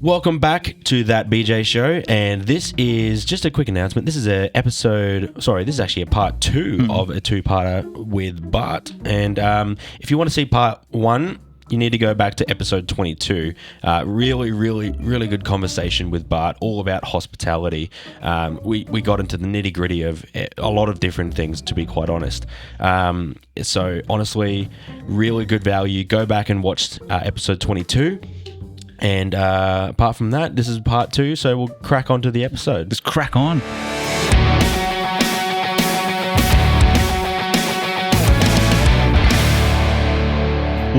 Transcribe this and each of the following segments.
Welcome back to That BJ Show, and this is just a quick announcement. This is this is actually a part 2 of a two-parter with Bart, and if you want to see part 1, you need to go back to episode 22. Really good conversation with Bart, all about hospitality. We got into the nitty-gritty of a lot of different things, to be quite honest. So honestly, really good value. Go back and watch episode 22. And apart from that, this is part 2, so we'll crack on to the episode. Let's crack on.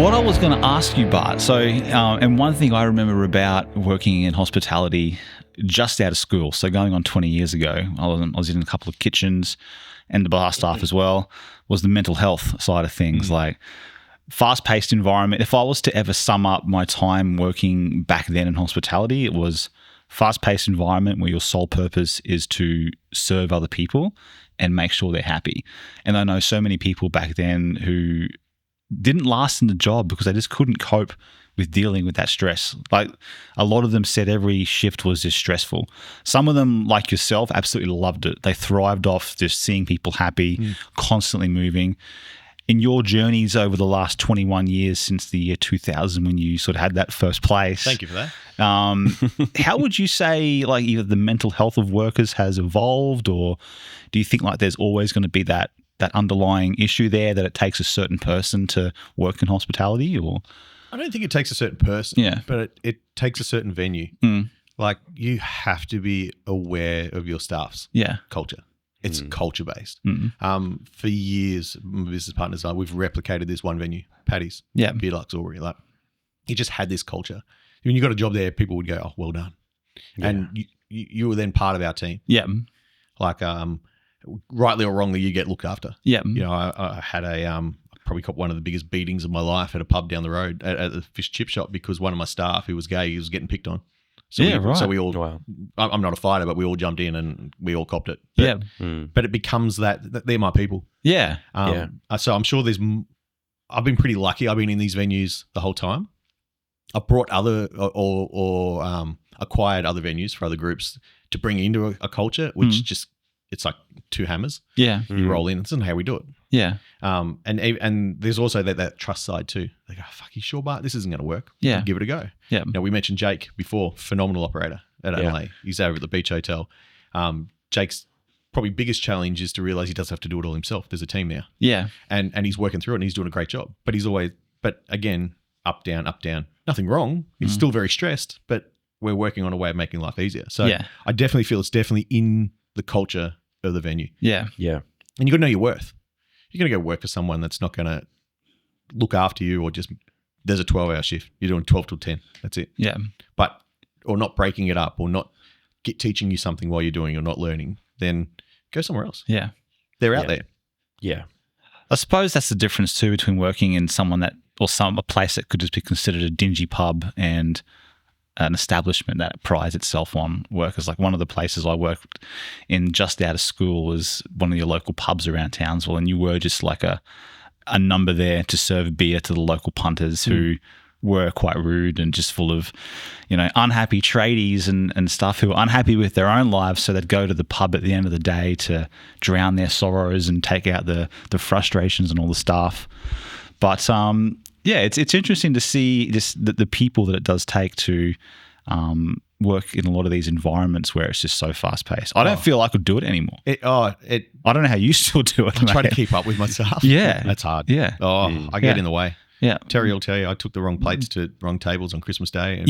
What I was going to ask you, Bart, and one thing I remember about working in hospitality just out of school, so going on 20 years ago, I was in a couple of kitchens and the bar staff as well, was the mental health side of things, like fast-paced environment. If I was to ever sum up my time working back then in hospitality, it was fast-paced environment where your sole purpose is to serve other people and make sure they're happy. And I know so many people back then who didn't last in the job because they just couldn't cope with dealing with that stress. Like, a lot of them said every shift was just stressful. Some of them, like yourself, absolutely loved it. They thrived off just seeing people happy, constantly moving. In your journeys over the last 21 years since the year 2000, when you sort of had that first place. Thank you for that. How would you say, like, either the mental health of workers has evolved, or do you think like there's always going to be that underlying issue there, that it takes a certain person to work in hospitality? Or I don't think it takes a certain person, but it takes a certain venue. Like, you have to be aware of your staff's culture. It's culture-based. For years, my business partners and I, we've replicated this one venue, Paddy's, Beer Lux Aubrey. Like, it just had this culture. When you got a job there, people would go, "Oh, well done," and you were then part of our team. Like, rightly or wrongly, you get looked after. You know, I had probably got one of the biggest beatings of my life at a pub down the road at the fish chip shop because one of my staff, who was gay, he was getting picked on. So we all, I'm not a fighter, but we all jumped in and we all copped it. But, but it becomes that they're my people. So I'm sure I've been pretty lucky. I've been in these venues the whole time. I've brought other or acquired other venues for other groups to bring into a culture, which just, it's like two hammers. You roll in. This isn't how we do it. And there's also that trust side too. They go, "Fuck, you sure, Bart? This isn't going to work. Give it a go." Now, we mentioned Jake before, phenomenal operator at LA. He's over at the beach hotel. Jake's probably biggest challenge is to realize he doesn't have to do it all himself. There's a team now. And he's working through it and he's doing a great job. But again, up, down, up, down. Nothing wrong. He's still very stressed, but we're working on a way of making life easier. So I definitely feel it's definitely in the culture of the venue. And you got to know your worth. You're going to go work for someone that's not going to look after you, or just, there's a 12-hour shift. You're doing 12 till 10. That's it. Or not breaking it up, or not teaching you something while you're doing or not learning, then go somewhere else. They're out there. I suppose that's the difference too between working in a place that could just be considered a dingy pub and an establishment that prides itself on workers. Like, one of the places I worked in just out of school was one of your local pubs around Townsville, and you were just like a number there to serve beer to the local punters who were quite rude and just full of, unhappy tradies and stuff who were unhappy with their own lives, so they'd go to the pub at the end of the day to drown their sorrows and take out the frustrations and all the staff. But it's interesting to see just the people that it does take to work in a lot of these environments where it's just so fast paced. I don't feel I could do it anymore. I don't know how you still do it. I try to keep up with myself. That's hard. I get in the way. Terry will tell you, I took the wrong plates to wrong tables on Christmas Day. And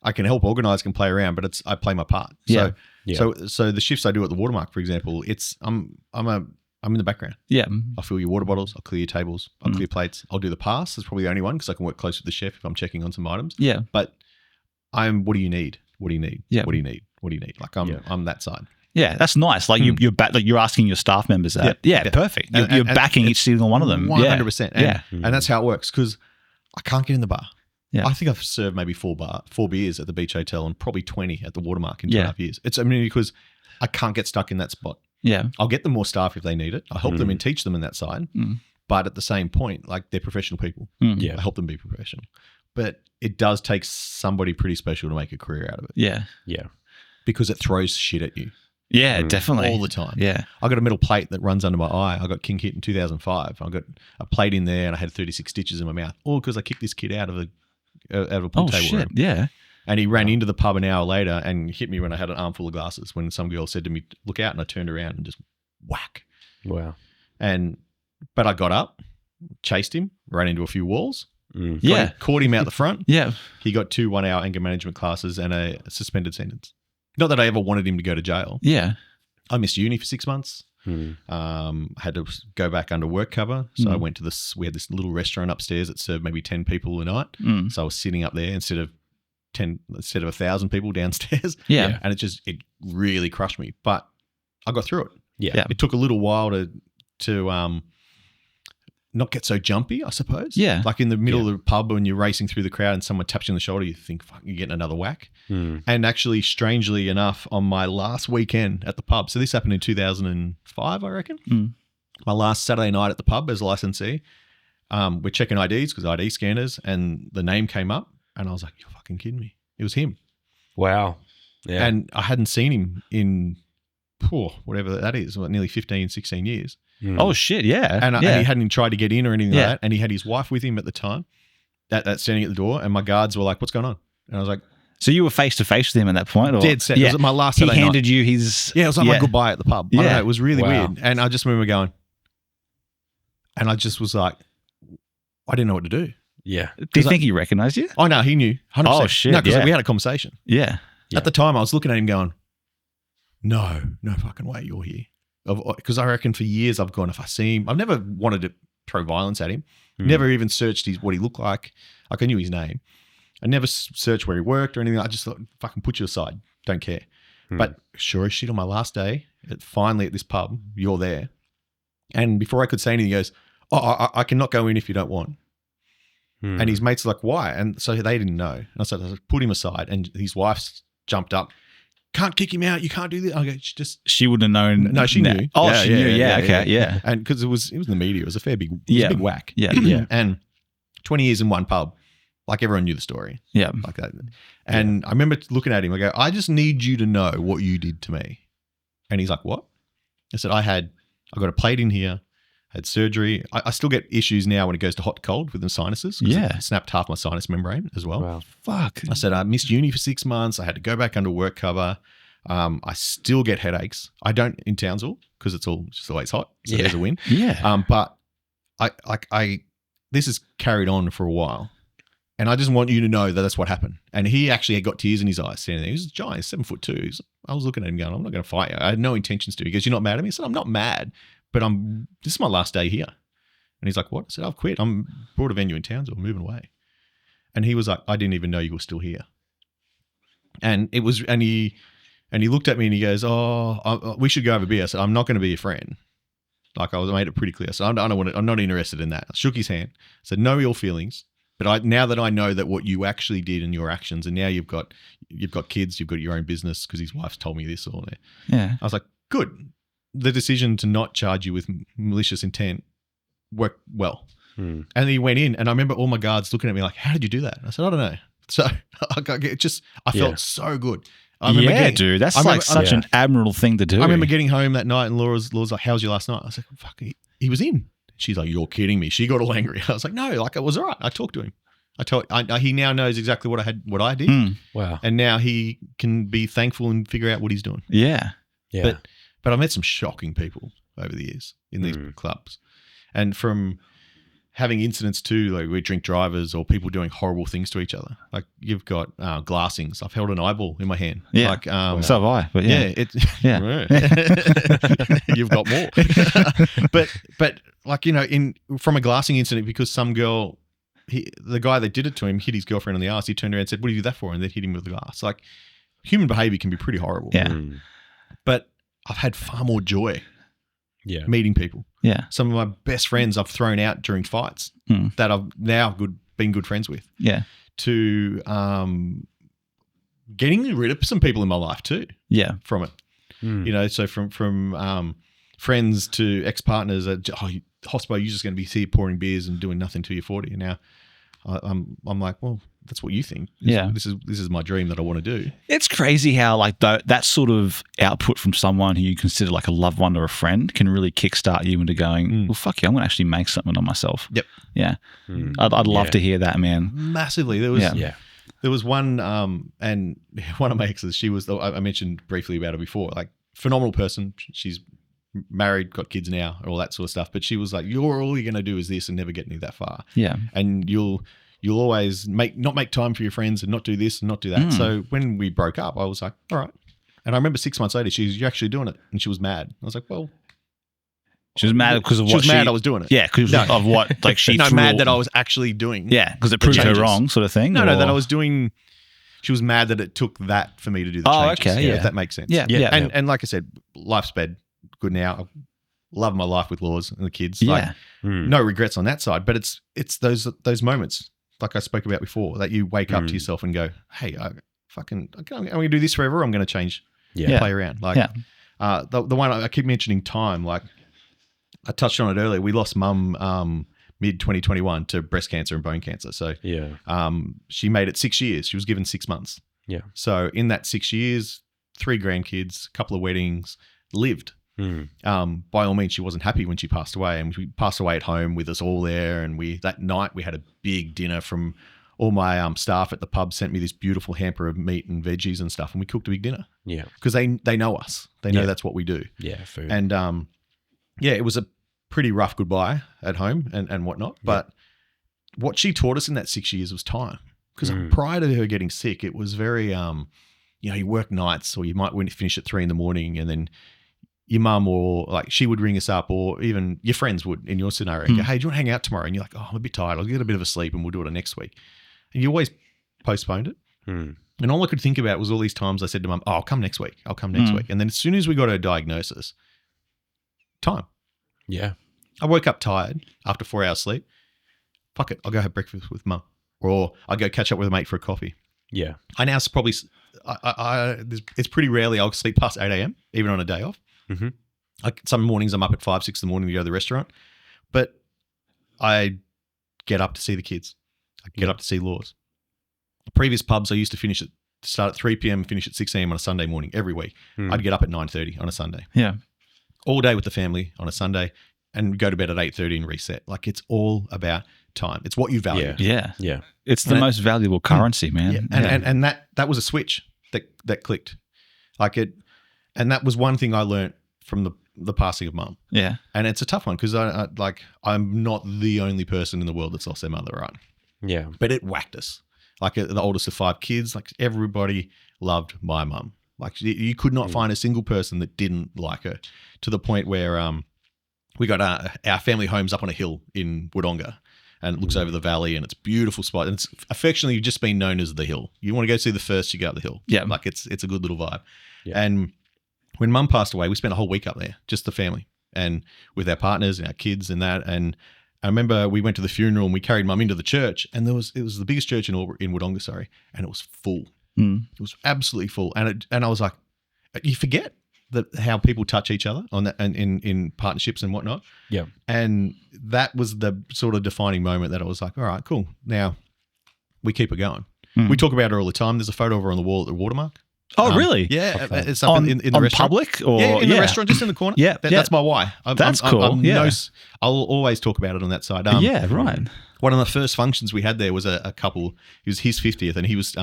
I can help organise, can play around, but I play my part. So the shifts I do at the Watermark, for example, I'm in the background. I'll fill your water bottles. I'll clear your tables. I'll clear plates. I'll do the pass. That's probably the only one because I can work close with the chef if I'm checking on some items. But what do you need? What do you need? What do you need? What do you need? Like, I'm that side. That's nice. Like, you're asking your staff members that. Perfect. You're backing each single one of them. 100%. And that's how it works, because I can't get in the bar. I think I've served maybe 4 beers at the beach hotel and probably 20 at the Watermark in 2.5 years. Because I can't get stuck in that spot. I'll get them more staff if they need it. I help them and teach them in that side. But at the same point, like, they're professional people. I help them be professional. but it does take somebody pretty special to make a career out of it. Yeah. Yeah. Because it throws shit at you. Yeah, definitely. All the time. Yeah. I got a metal plate that runs under my eye. I got king hit in 2005. I got a plate in there and I had 36 stitches in my mouth. All because I kicked this kid out of a pool table room. Yeah. And he ran into the pub an hour later and hit me when I had an armful of glasses when some girl said to me, look out, and I turned around and just whack. Wow. But I got up, chased him, ran into a few walls. Caught him out the front. Yeah. He got 2 1-hour anger management classes and a suspended sentence. Not that I ever wanted him to go to jail. Yeah. I missed uni for 6 months. Had to go back under work cover. So I went to we had this little restaurant upstairs that served maybe 10 people a night. So I was sitting up there instead of 1,000 people downstairs. Yeah. And it really crushed me. But I got through it. Yeah. It took a little while to not get so jumpy, I suppose. Yeah. Like in the middle of the pub when you're racing through the crowd and someone taps you on the shoulder, you think, fuck, you're getting another whack. And actually, strangely enough, on my last weekend at the pub, so this happened in 2005, I reckon. My last Saturday night at the pub as a licensee, we're checking IDs because ID scanners, and the name came up and I was like, you're fucking kidding me. It was him. Wow. Yeah. And I hadn't seen him in, whatever that is, nearly 15, 16 years. Oh, shit, yeah. And he hadn't tried to get in or anything like that. And he had his wife with him at the time, that standing at the door. And my guards were like, what's going on? And I was like, so you were face to face with him at that point? Or? Dead set. Yeah. It was my last He Saturday handed night. you his... Yeah, it was like my goodbye at the pub. I don't know, it was really weird. And I just remember going, and I just was like, I didn't know what to do. Yeah. Do you think he recognized you? Oh, no, he knew. 100%. Oh, shit. No, because we had a conversation. Yeah. At the time, I was looking at him going, no fucking way you're here. Because I reckon for years I've gone, if I see him, I've never wanted to throw violence at him. Never even searched what he looked like. Like I knew his name. I never searched where he worked or anything. I just thought, fucking put you aside. Don't care. But sure as shit, on my last day, finally at this pub, you're there. And before I could say anything, he goes, I cannot go in if you don't want. And his mates are like, why? And so they didn't know. And I said, put him aside. And his wife jumped up. Can't kick him out. You can't do this. I go, she wouldn't have known. No, she knew. Oh, she knew. Yeah. Okay. Yeah. And because it was in the media, it was a fair big, a big whack. Yeah. Yeah. And 20 years in one pub, like everyone knew the story. Yeah. Like that. And I remember looking at him. I go, I just need you to know what you did to me. And he's like, what? I said, I got a plate in here. Had surgery. I still get issues now when it goes to hot cold with the sinuses. Yeah. I snapped half my sinus membrane as well. Wow. Fuck. I said, I missed uni for 6 months. I had to go back under work cover. I still get headaches. I don't in Townsville because it's just always hot. So there's a win. Yeah. But this has carried on for a while. And I just want you to know that that's what happened. And he actually had got tears in his eyes standing there. He was a giant, 7'2". I was looking at him going, I'm not going to fight you. I had no intentions to. He goes, you're not mad at me? I said, I'm not mad. But this is my last day here. And he's like, what? I said, I've quit. I'm brought a venue in Townsville, moving away. And he was like, I didn't even know you were still here. And he looked at me and he goes, we should go have a beer. I said, I'm not going to be your friend. Like I made it pretty clear. So I'm not interested in that. I shook his hand. I said, no ill feelings. But now that I know that what you actually did and your actions, and now you've got kids, you've got your own business because his wife's told me this all there. Yeah. I was like, good. The decision to not charge you with malicious intent worked well. And he went in, and I remember all my guards looking at me like, how did you do that? And I said, I don't know. So I felt so good. Dude, that's such an admirable thing to do. I remember getting home that night and Laura's like, how was your last night? I was like, fuck, he was in. She's like, you're kidding me. She got all angry. I was like, no, like it was all right. I talked to him. He now knows exactly what I did. Wow. And now he can be thankful and figure out what he's doing. Yeah. Yeah. But I've met some shocking people over the years in these clubs. And from having incidents too, like we drink drivers or people doing horrible things to each other. Like you've got glassings. I've held an eyeball in my hand. Yeah. Like, so have I. But you've got more. but like, from a glassing incident, because some girl, the guy that did it to him hit his girlfriend on the ass. He turned around and said, what do you do that for? And then hit him with the glass. Like human behavior can be pretty horrible. Yeah. But I've had far more joy meeting people. Yeah. Some of my best friends I've thrown out during fights that I've now been good friends with. Yeah. To getting rid of some people in my life too. Yeah. From it. So from friends to ex-partners, hospital, you're just going to be here pouring beers and doing nothing till you're 40. And now I'm like, well, that's what you think. This is my dream that I want to do. It's crazy how like that sort of output from someone who you consider like a loved one or a friend can really kickstart you into going, well, fuck yeah, I'm going to actually make something of myself. Yep. Yeah. I'd love to hear that, man. Massively. There was one, and one of my exes, she was, I mentioned briefly about her before, like phenomenal person. She's married, got kids now, all that sort of stuff. But she was like, all you're going to do is this and never get that far. Yeah. And you'll always not make time for your friends and not do this and not do that. So when we broke up, I was like, all right. And I remember 6 months later, you're actually doing it. And she was mad. I was like, well. She was mad because of what she was mad I was doing it. Yeah, because of what, like she mad that I was actually doing. Yeah, because it proved her wrong sort of thing. No, that I was doing. She was mad that it took that for me to do the changes. Okay, yeah. If that makes sense. Yeah. And like I said, life's sped good now. I love my life with Laws and the kids. Yeah. No regrets on that side. But it's those moments, like I spoke about before, that you wake up to yourself and go, hey, I'm going to do this forever. I'm going to change. Play around. Like the one I keep mentioning time, like I touched on it earlier. We lost mum mid 2021 to breast cancer and bone cancer. So she made it 6 years. She was given 6 months. Yeah. So in that 6 years, 3 grandkids, a couple of weddings, lived. By all means, she wasn't happy when she passed away, and she passed away at home with us all there. And that night we had a big dinner from all my staff at the pub. Sent me this beautiful hamper of meat and veggies and stuff, and we cooked a big dinner. Yeah, because they know us. They know that's what we do. Yeah, food. And it was a pretty rough goodbye at home and whatnot. But what she taught us in that 6 years was time. Because prior to her getting sick, it was very, you work nights, or you might finish at 3 a.m, and then your mum or like she would ring us up, or even your friends would in your scenario go, hey, do you want to hang out tomorrow? And you're like, oh, I'm a bit tired. I'll get a bit of a sleep and we'll do it next week. And you always postponed it. And all I could think about was all these times I said to mum, oh, I'll come next week. I'll come next week. And then as soon as we got her diagnosis, time. Yeah. I woke up tired after 4 hours sleep. Fuck it. I'll go have breakfast with mum, or I'll go catch up with a mate for a coffee. Yeah. I now probably, it's pretty rarely I'll sleep past 8 a.m, even on a day off. Like some mornings I'm up at 5, 6 in the morning to go to the restaurant, but I get up to see the kids. I get up to see Laws. Previous pubs I used to start at 3 p.m, finish at 6 a.m on a Sunday morning every week. I'd get up at 9:30 on a Sunday. Yeah. All day with the family on a Sunday, and go to bed at 8:30 and reset. Like it's all about time. It's what you value. Yeah. It's the most valuable currency, man. Yeah. And that was a switch that clicked. Like it, and that was one thing I learned from the passing of mum. Yeah. And it's a tough one because I'm not the only person in the world that's lost their mother, right? Yeah. But it whacked us. Like the oldest of 5 kids, like everybody loved my mum. Like you could not find a single person that didn't like her, to the point where we got our family home's up on a hill in Wodonga, and it looks over the valley, and it's a beautiful spot. And it's affectionately just been known as the hill. You want to go see the first, you go up the hill. Yeah. Like it's a good little vibe. Yeah. And when mum passed away, we spent a whole week up there, just the family, and with our partners and our kids and that. And I remember we went to the funeral and we carried mum into the church, and it was the biggest church in Wodonga, and it was full. It was absolutely full. And I was like, you forget how people touch each other on that, and in partnerships and whatnot. Yeah. And that was the sort of defining moment that I was like, all right, cool. Now we keep it going. We talk about her all the time. There's a photo of her on the wall at the Watermark. Oh, really? Yeah. Okay. It's up in the restaurant. Public? Or, in the restaurant, just in the corner. That's my why. That's cool. I'll always talk about it on that side. Right. One of the first functions we had there was a couple. It was his 50th, and he was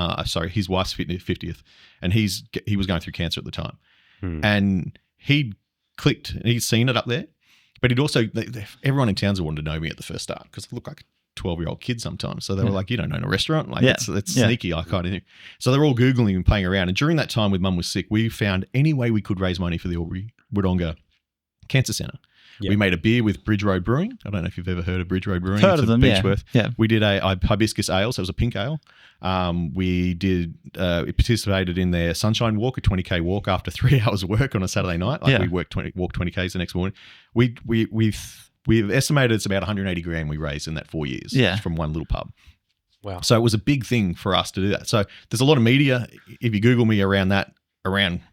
his wife's 50th, and he was going through cancer at the time, and he'd clicked. He'd seen it up there, but he'd also everyone in Townsville wanted to know me at the first start because I looked like 12-year-old kid sometimes. So they were like, you don't own a restaurant? Like it's sneaky. I kind of. So they're all Googling and playing around. And during that time when mum was sick, we found any way we could raise money for the Wodonga Cancer Centre. Yep. We made a beer with Bridge Road Brewing. I don't know if you've ever heard of Bridge Road Brewing. Heard of them, Beechworth. Yeah. We did a hibiscus ale, so it was a pink ale. We participated in their Sunshine Walk, a 20K walk after 3 hours of work on a Saturday night. We walked 20Ks the next morning. We've estimated it's about 180 grand we raised in that 4 years from one little pub. Wow. So it was a big thing for us to do that. So there's a lot of media, if you Google me around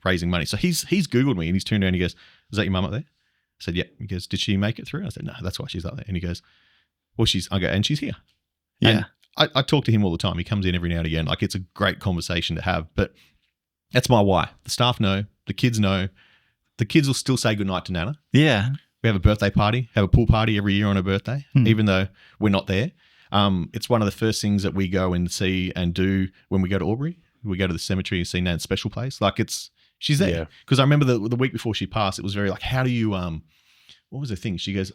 raising money. So he's Googled me and he's turned around and he goes, is that your mum up there? I said, yeah. He goes, did she make it through? I said, no, that's why she's up there. And he goes, well, and she's here. Yeah. And I talk to him all the time. He comes in every now and again. Like, it's a great conversation to have. But that's my why. The staff know. The kids know. The kids will still say goodnight to Nana. Yeah. We have a birthday party, have a pool party every year on her birthday, even though we're not there. It's one of the first things that we go and see and do when we go to Albury. We go to the cemetery and see Nan's special place. Like, she's there. Because I remember the week before she passed, it was very like, how do you, what was the thing? She goes,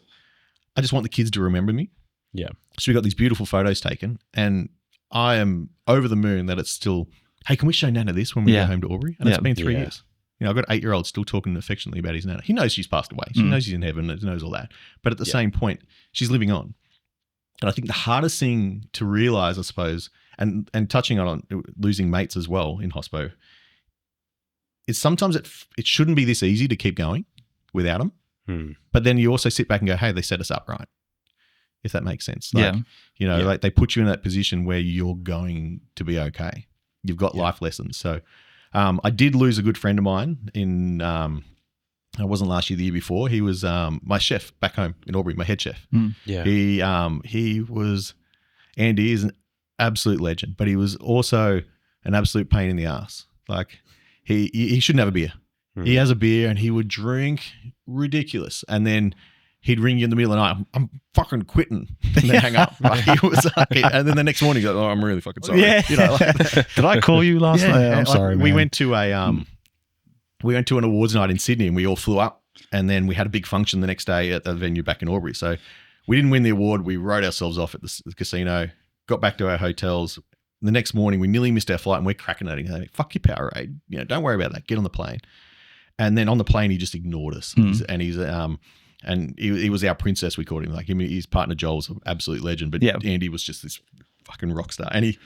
I just want the kids to remember me. Yeah. So we got these beautiful photos taken, and I am over the moon that it's still, hey, can we show Nana this when we go home to Albury? And it's been 3 years. You know, I've got an 8-year-old still talking affectionately about his Nana. He knows she's passed away. She knows he's in heaven. He knows all that. But at the same point, she's living on. And I think the hardest thing to realize, I suppose, and touching on losing mates as well in hospo, is sometimes it shouldn't be this easy to keep going without them. But then you also sit back and go, hey, they set us up right. If that makes sense. Like, you know, like they put you in that position where you're going to be okay. You've got life lessons. So I did lose a good friend of mine in, it wasn't last year, the year before. He was my chef back home in Albury, my head chef. Yeah. He was, Andy is an absolute legend, but he was also an absolute pain in the ass. Like he shouldn't have a beer. He has a beer and he would drink ridiculous. And then he'd ring you in the middle of the night, I'm fucking quitting, and then hang up. Like, he was like, and then the next morning, he's like, oh, I'm really fucking sorry. Yeah. You know, like, did I call you last night? I'm sorry, man. We went to an awards night in Sydney, and we all flew up, and then we had a big function the next day at the venue back in Albury. So we didn't win the award. We wrote ourselves off at the casino, got back to our hotels. The next morning, we nearly missed our flight, and we're cracking at it. Fuck your Powerade. You know, don't worry about that. Get on the plane. And then on the plane, he just ignored us. And he was our princess, we called him. Like, his partner Joel's an absolute legend, but Andy was just this fucking rock star. And I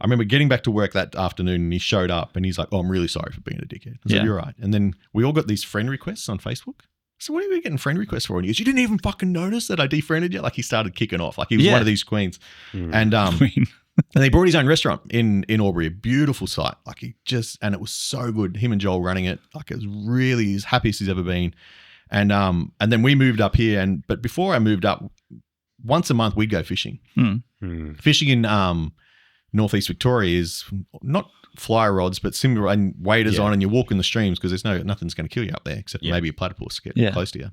remember getting back to work that afternoon, and he showed up, and he's like, "Oh, I'm really sorry for being a dickhead." I said, "You're right." And then we all got these friend requests on Facebook. So what are we getting friend requests for? And he goes, "You didn't even fucking notice that I defriended you?" Like, he started kicking off. Like, he was one of these queens. And and they brought his own restaurant in Albury, a beautiful site. Like, and it was so good. Him and Joel running it. Like, it was really his happiest he's ever been. And then we moved up here, but before I moved up, once a month we'd go fishing. Fishing in northeast Victoria is not fly rods, but similar, and waders on, and you walk in the streams because there's nothing's going to kill you up there except maybe a platypus get close to you.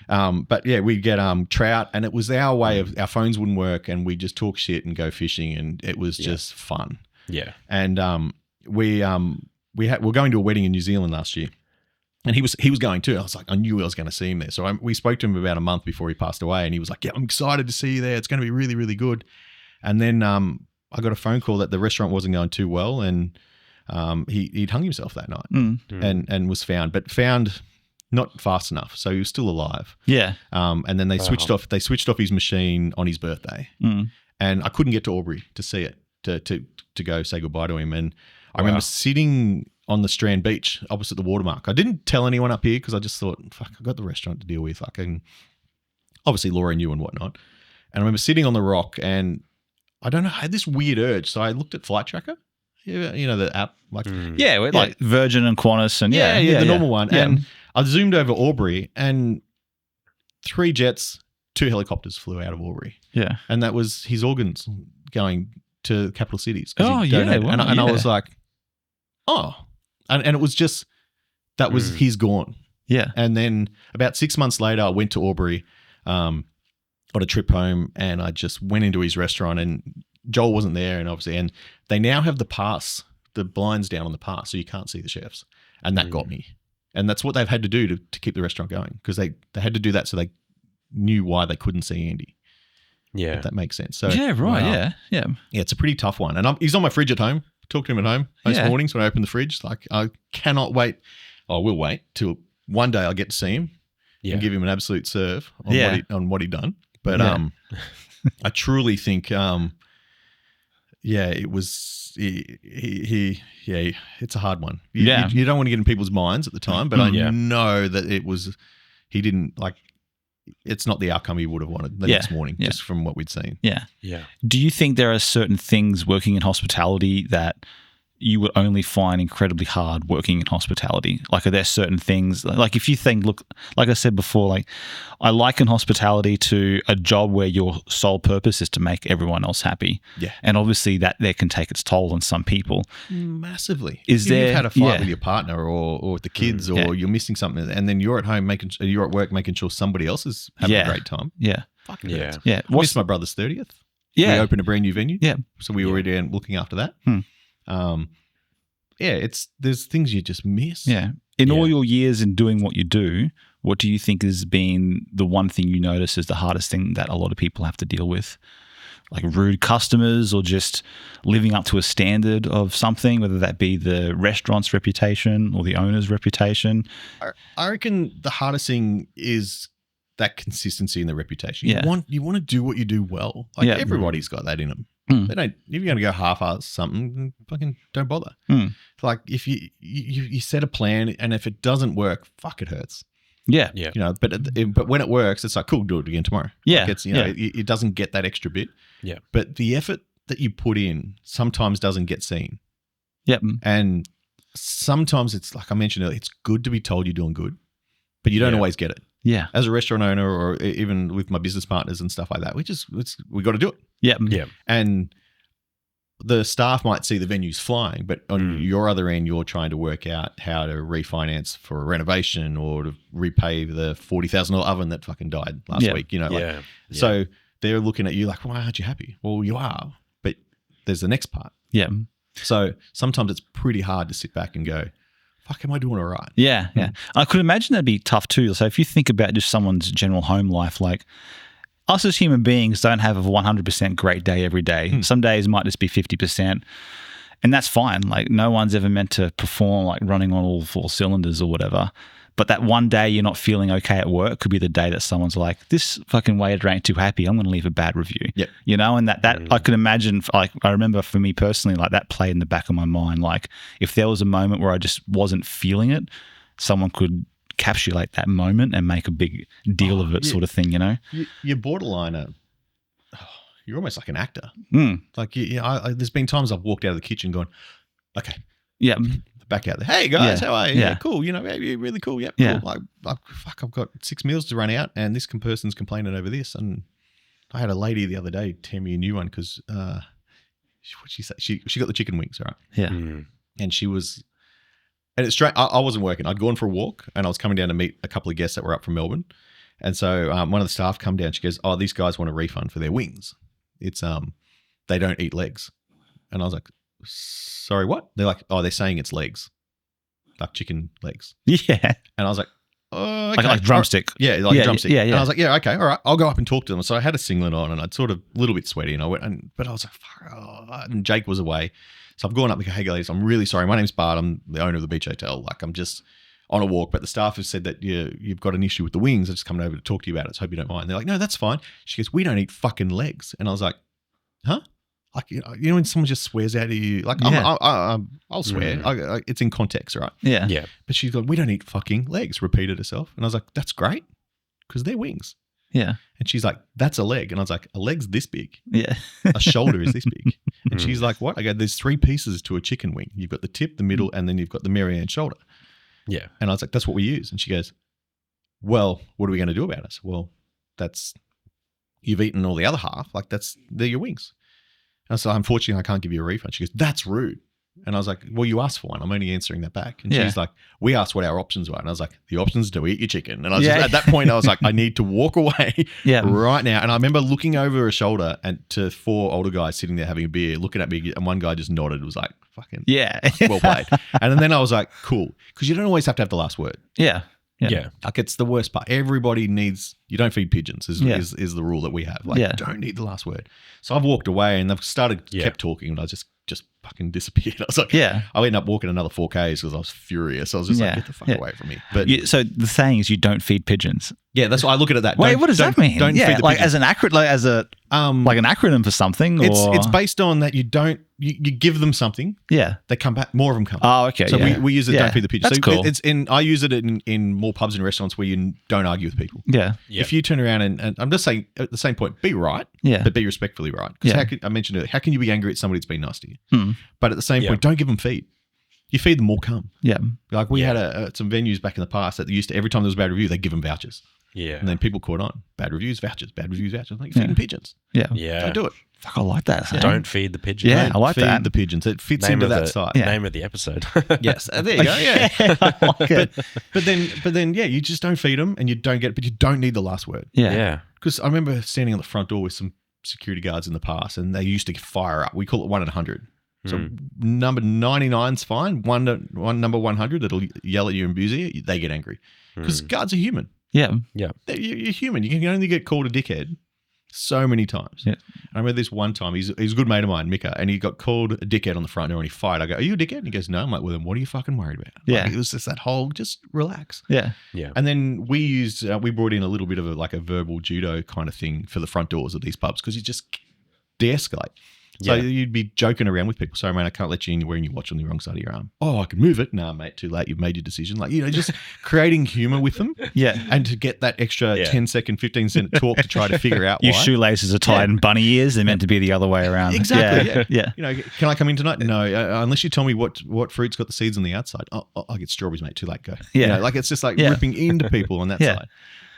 But we'd get trout, and it was our way of, our phones wouldn't work, and we just talk shit and go fishing, and it was just fun. Yeah. And we're going to a wedding in New Zealand last year. And he was going too. I was like, I knew I was going to see him there. So we spoke to him about a month before he passed away, and he was like, "Yeah, I'm excited to see you there. It's going to be really, really good." And then I got a phone call that the restaurant wasn't going too well, and he'd hung himself that night and was found not fast enough. So he was still alive. Yeah. And then they switched off his machine on his birthday, and I couldn't get to Albury to see it to go say goodbye to him. And I remember sitting on the Strand Beach opposite the Watermark. I didn't tell anyone up here because I just thought, fuck, I've got the restaurant to deal with. Obviously Laura knew and whatnot. And I remember sitting on the rock, and I don't know, I had this weird urge. So I looked at Flight Tracker, you know, the app. Like Virgin and Qantas and the normal one. Yeah. And I zoomed over Albury, and 3 jets, 2 helicopters flew out of Albury. Yeah. And that was his organs going to capital cities. Oh, yeah. And I was like, oh. And it was just, that was he's gone. Yeah. And then about 6 months later, I went to Albury on a trip home, and I just went into his restaurant, and Joel wasn't there, and obviously, and they now have the blinds down on the pass, so you can't see the chefs. And that got me. And that's what they've had to do to keep the restaurant going, because they had to do that so they knew why they couldn't see Andy. Yeah. If that makes sense. So yeah, right. Yeah. Yeah, it's a pretty tough one. And he's on my fridge at home. Talk to him at home most mornings when I open the fridge. Like, I cannot wait. I will wait till one day I get to see him and give him an absolute serve on what he done. But I truly think, it was it's a hard one. You don't want to get in people's minds at the time, but I know that he didn't like. It's not the outcome he would have wanted the next morning, just from what we'd seen. Yeah. Yeah. Do you think there are certain things working in hospitality that you would only find incredibly hard working in hospitality? Like, are there certain things, like if you think, look, like I said before, like I liken hospitality to a job where your sole purpose is to make everyone else happy. Yeah. And obviously that there can take its toll on some people. Massively. Is there, you've had a fight with your partner or with the kids or you're missing something, and then you're at home you're at work making sure somebody else is having a great time. Yeah. Fucking hurts. Yeah. I missed my brother's 30th. Yeah. We opened a brand new venue. Yeah. So we were already looking after that. There's things you just miss. Yeah. In all your years in doing what you do, what do you think has been the one thing you notice is the hardest thing that a lot of people have to deal with? Like rude customers or just living up to a standard of something, whether that be the restaurant's reputation or the owner's reputation? I reckon the hardest thing is that consistency in the reputation. You want to do what you do well. Like everybody's got that in them. They don't. If you're going to go half-ass something, fucking don't bother. Like if you set a plan and if it doesn't work, fuck, it hurts. Yeah. You know, but when it works, it's like, cool, do it again tomorrow. Yeah. Like it's, it doesn't get that extra bit. Yeah. But the effort that you put in sometimes doesn't get seen. Yep. And sometimes it's like I mentioned earlier, it's good to be told you're doing good, but you don't always get it. Yeah. As a restaurant owner or even with my business partners and stuff like that, we got to do it. Yeah. Yeah. And the staff might see the venues flying, but on your other end, you're trying to work out how to refinance for a renovation or to repay the $40,000 oven that fucking died last week. So they're looking at you like, why aren't you happy? Well, you are, but there's the next part. Yeah. So sometimes it's pretty hard to sit back and go, fuck, am I doing all right? Yeah. Yeah. I could imagine that'd be tough too. So if you think about just someone's general home life, like us as human beings don't have a 100% great day every day. Some days might just be 50%. And that's fine. Like no one's ever meant to perform like running on all 4 cylinders or whatever. But that one day you're not feeling okay at work could be the day that someone's like, this fucking waiter ain't too happy. I'm going to leave a bad review. Yep. You know, and that I could imagine, like I remember for me personally, like that played in the back of my mind. Like if there was a moment where I just wasn't feeling it, someone could encapsulate that moment and make a big deal of it, sort of thing, you know? You're borderline you're almost like an actor. Like, there's been times I've walked out of the kitchen going, okay. Yeah. Back out there. Hey guys, how are you? Yeah. Cool. You know, you're really cool. Yep. Yeah. Cool. I've got 6 meals to run out and this person's complaining over this. And I had a lady the other day tell me a new one because what'd she say? She got the chicken wings, right? Yeah. And she was, and it's straight. I wasn't working. I'd gone for a walk and I was coming down to meet a couple of guests that were up from Melbourne. And so one of the staff come down. She goes, "Oh, these guys want a refund for their wings. It's they don't eat legs." And I was like, "Sorry, what?" They're like, "Oh, they're saying it's legs, like chicken legs." Yeah. And I was like, "Oh, okay." Like drumstick. Yeah, like drumstick. Yeah. And I was like, "Yeah, okay, all right. I'll go up and talk to them." So I had a singlet on and I'd sort of a little bit sweaty and I went, but I was like, "Fuck." And Jake was away. So I've gone up and go, "Hey guys, I'm really sorry. My name's Bart. I'm the owner of the beach hotel. Like I'm just on a walk, but the staff have said that you've got an issue with the wings. I'm just coming over to talk to you about it. So I hope you don't mind." And they're like, "No, that's fine." She goes, "We don't eat fucking legs." And I was like, "Huh?" Like, you know when someone just swears out at you, like, I'll swear. It's in context, right? Yeah. Yeah. But she's like, "We don't eat fucking legs," repeated herself. And I was like, "That's great, because they're wings." Yeah. And she's like, "That's a leg." And I was like, "A leg's this big. Yeah. A shoulder is this big." And she's like, "What?" I go, "There's 3 pieces to a chicken wing. You've got the tip, the middle, and then you've got the Marianne shoulder." Yeah. And I was like, "That's what we use." And she goes, "Well, what are we going to do about it?" I said, "Well, you've eaten all the other half. Like they're your wings." And I said, "Unfortunately, I can't give you a refund." She goes, "That's rude." And I was like, "Well, you asked for one. I'm only answering that back." And she's like, "We asked what our options were." And I was like, "The options are to eat your chicken." And I was just, at that point, I was like, I need to walk away right now. And I remember looking over her shoulder and to 4 older guys sitting there having a beer, looking at me, and one guy just nodded, was like, "Fucking well played." And then I was like, cool. Because you don't always have to have the last word. Yeah. Like it's the worst part. Everybody needs, you don't feed pigeons is the rule that we have. Like don't need the last word. So I've walked away and they've kept talking and I just fucking disappeared. I was like, I ended up walking another 4Ks because I was furious. I was just like, get the fuck away from me. But so the saying is you don't feed pigeons. Yeah, that's why I look at it that. Wait, what does that mean? Don't feed the like pigeons. as an like an acronym for something. It's based on that you don't you give them something. Yeah, they come back. More of them come. Oh, okay. So we use it. Don't feed the pigeons. That's cool. I use it in more pubs and restaurants where you don't argue with people. Yeah. If you turn around and I'm just saying at the same point, be right. Yeah. But be respectfully right. Because I mentioned earlier, how can you be angry at somebody that's been nice to you? But at the same point, don't give them feed. You feed them, more come. Yeah. Like we had some venues back in the past that they used to, every time there was a bad review, they'd give them vouchers. Yeah. And then people caught on. Bad reviews, vouchers. Bad reviews, vouchers. Like feeding pigeons. Yeah. Yeah. Don't do it. Fuck, I like that. Don't feed the pigeons. Yeah, I like feed that. the pigeons. It fits into that side. Name of the episode. Yes. There you go. Yeah. I like it. But then, yeah, you just don't feed them and you don't but you don't need the last word. Yeah. Yeah. Because I remember standing on the front door with some security guards in the past and they used to fire up. We call it 1 in 100. So number 99's fine. Number 100 that'll yell at you and abuse you, they get angry. Because guards are human. Yeah. Yeah. You're human. You can only get called a dickhead so many times. Yeah. I remember this one time, he's a good mate of mine, Mika, and he got called a dickhead on the front door and he fired. I go, are you a dickhead? And he goes, no. I'm like, well, then what are you fucking worried about? Yeah. Like, it was just that whole, just relax. Yeah. Yeah. And then we brought in a little bit of a verbal judo kind of thing for the front doors of these pubs because you just de-escalate. So you'd be joking around with people. Sorry, man, I can't let you in. You're wearing your watch on the wrong side of your arm. Oh, I can move it. Nah, mate, too late. You've made your decision. Like, just creating humor with them. Yeah. And to get that extra 10-second, 15-second talk to try to figure out Your why. shoelaces are tied in bunny ears. They're meant to be the other way around. Exactly. Yeah. Can I come in tonight? No, unless you tell me what fruit's got the seeds on the outside. Oh, I'll get strawberries, mate. Too late. Go. Yeah. It's just like ripping into people on that side.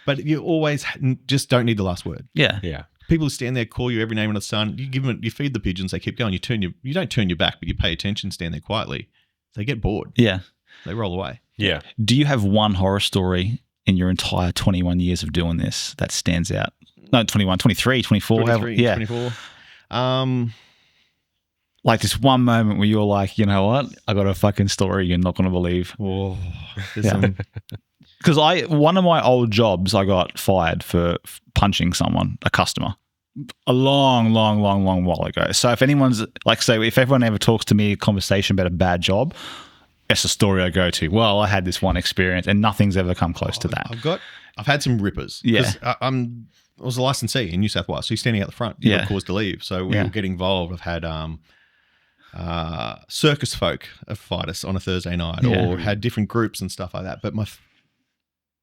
But you always just don't need the last word. Yeah. Yeah. People stand there, call you every name under the sun. You give them, you feed the pigeons, they keep going. You don't turn your back, but you pay attention, stand there quietly. They get bored. Yeah. They roll away. Yeah. Do you have one horror story in your entire 21 years of doing this that stands out? No, 21, 23, 24. 24. Like this one moment where you're like, you know what? I got a fucking story you're not going to believe. Oh, Because one of my old jobs, I got fired for punching someone, a customer, a long while ago. So if anyone's like, say, if everyone ever talks to me a conversation about a bad job, that's the story I go to. Well, I had this one experience, and nothing's ever come close to that. I've had some rippers. Yeah, I was a licensee in New South Wales, so you're standing out the front. You got cause to leave, so we were getting involved. I've had circus folk fight us on a Thursday night, or had different groups and stuff like that. But my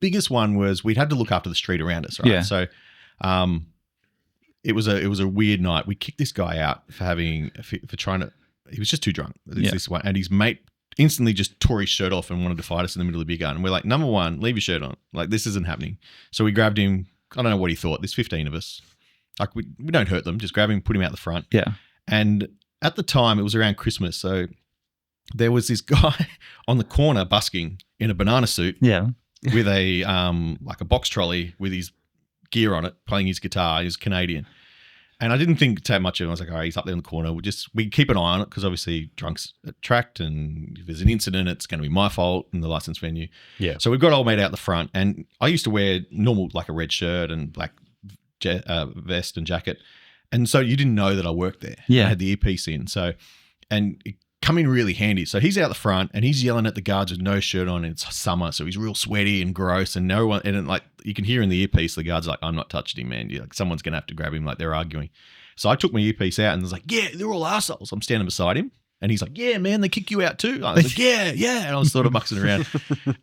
biggest one was we'd had to look after the street around us, right? Yeah. So it was a weird night. We kicked this guy out for trying to. He was just too drunk. This one, and his mate instantly just tore his shirt off and wanted to fight us in the middle of the big gun. And we're like, number one, leave your shirt on. Like, this isn't happening. So we grabbed him. I don't know what he thought. There's 15 of us. Like, we don't hurt them. Just grab him, put him out the front. Yeah. And at the time, it was around Christmas, so there was this guy on the corner busking in a banana suit. Yeah. With a like a box trolley with his gear on it, playing his guitar. He was Canadian, and I didn't think too much of him. I was like, all right, he's up there in the corner. We keep an eye on it because obviously drunks attract, and if there's an incident, it's going to be my fault in the licensed venue. Yeah. So we've got old mate out the front, and I used to wear normal like a red shirt and black vest and jacket, and so you didn't know that I worked there. Yeah. I had the earpiece in, so and. It come in really handy. So he's out the front and he's yelling at the guards with no shirt on, and it's summer, so he's real sweaty and gross, and no one, and like you can hear in the earpiece the guards are like, I'm not touching him, man. Like, someone's gonna have to grab him, like they're arguing. So I took my earpiece out and was like, yeah, they're all assholes. I'm standing beside him and he's like, yeah, man, they kick you out too. I was like, yeah. And I was sort of mucking around.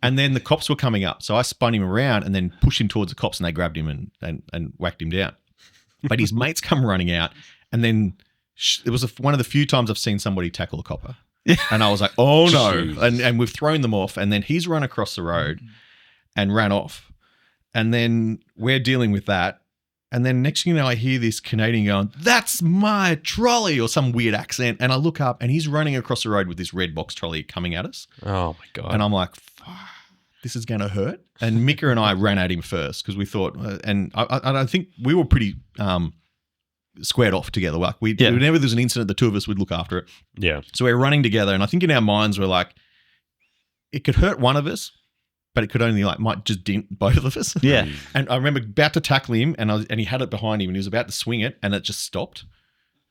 And then the cops were coming up. So I spun him around and then pushed him towards the cops, and they grabbed him and whacked him down. But his mates come running out, and then it was one of the few times I've seen somebody tackle a copper. And I was like, oh no. And we've thrown them off. And then he's run across the road and ran off. And then we're dealing with that. And then next thing you know, I hear this Canadian going, that's my trolley, or some weird accent. And I look up and he's running across the road with this red box trolley coming at us. Oh my God. And I'm like, this is going to hurt. And Mika and I ran at him first because we thought, and I think we were pretty squared off together. Like whenever there's an incident, the two of us would look after it. Yeah. So we're running together, and I think in our minds we're like, it could hurt one of us, but it could only might just dent both of us. Yeah. And I remember about to tackle him, and he had it behind him, and he was about to swing it, and it just stopped.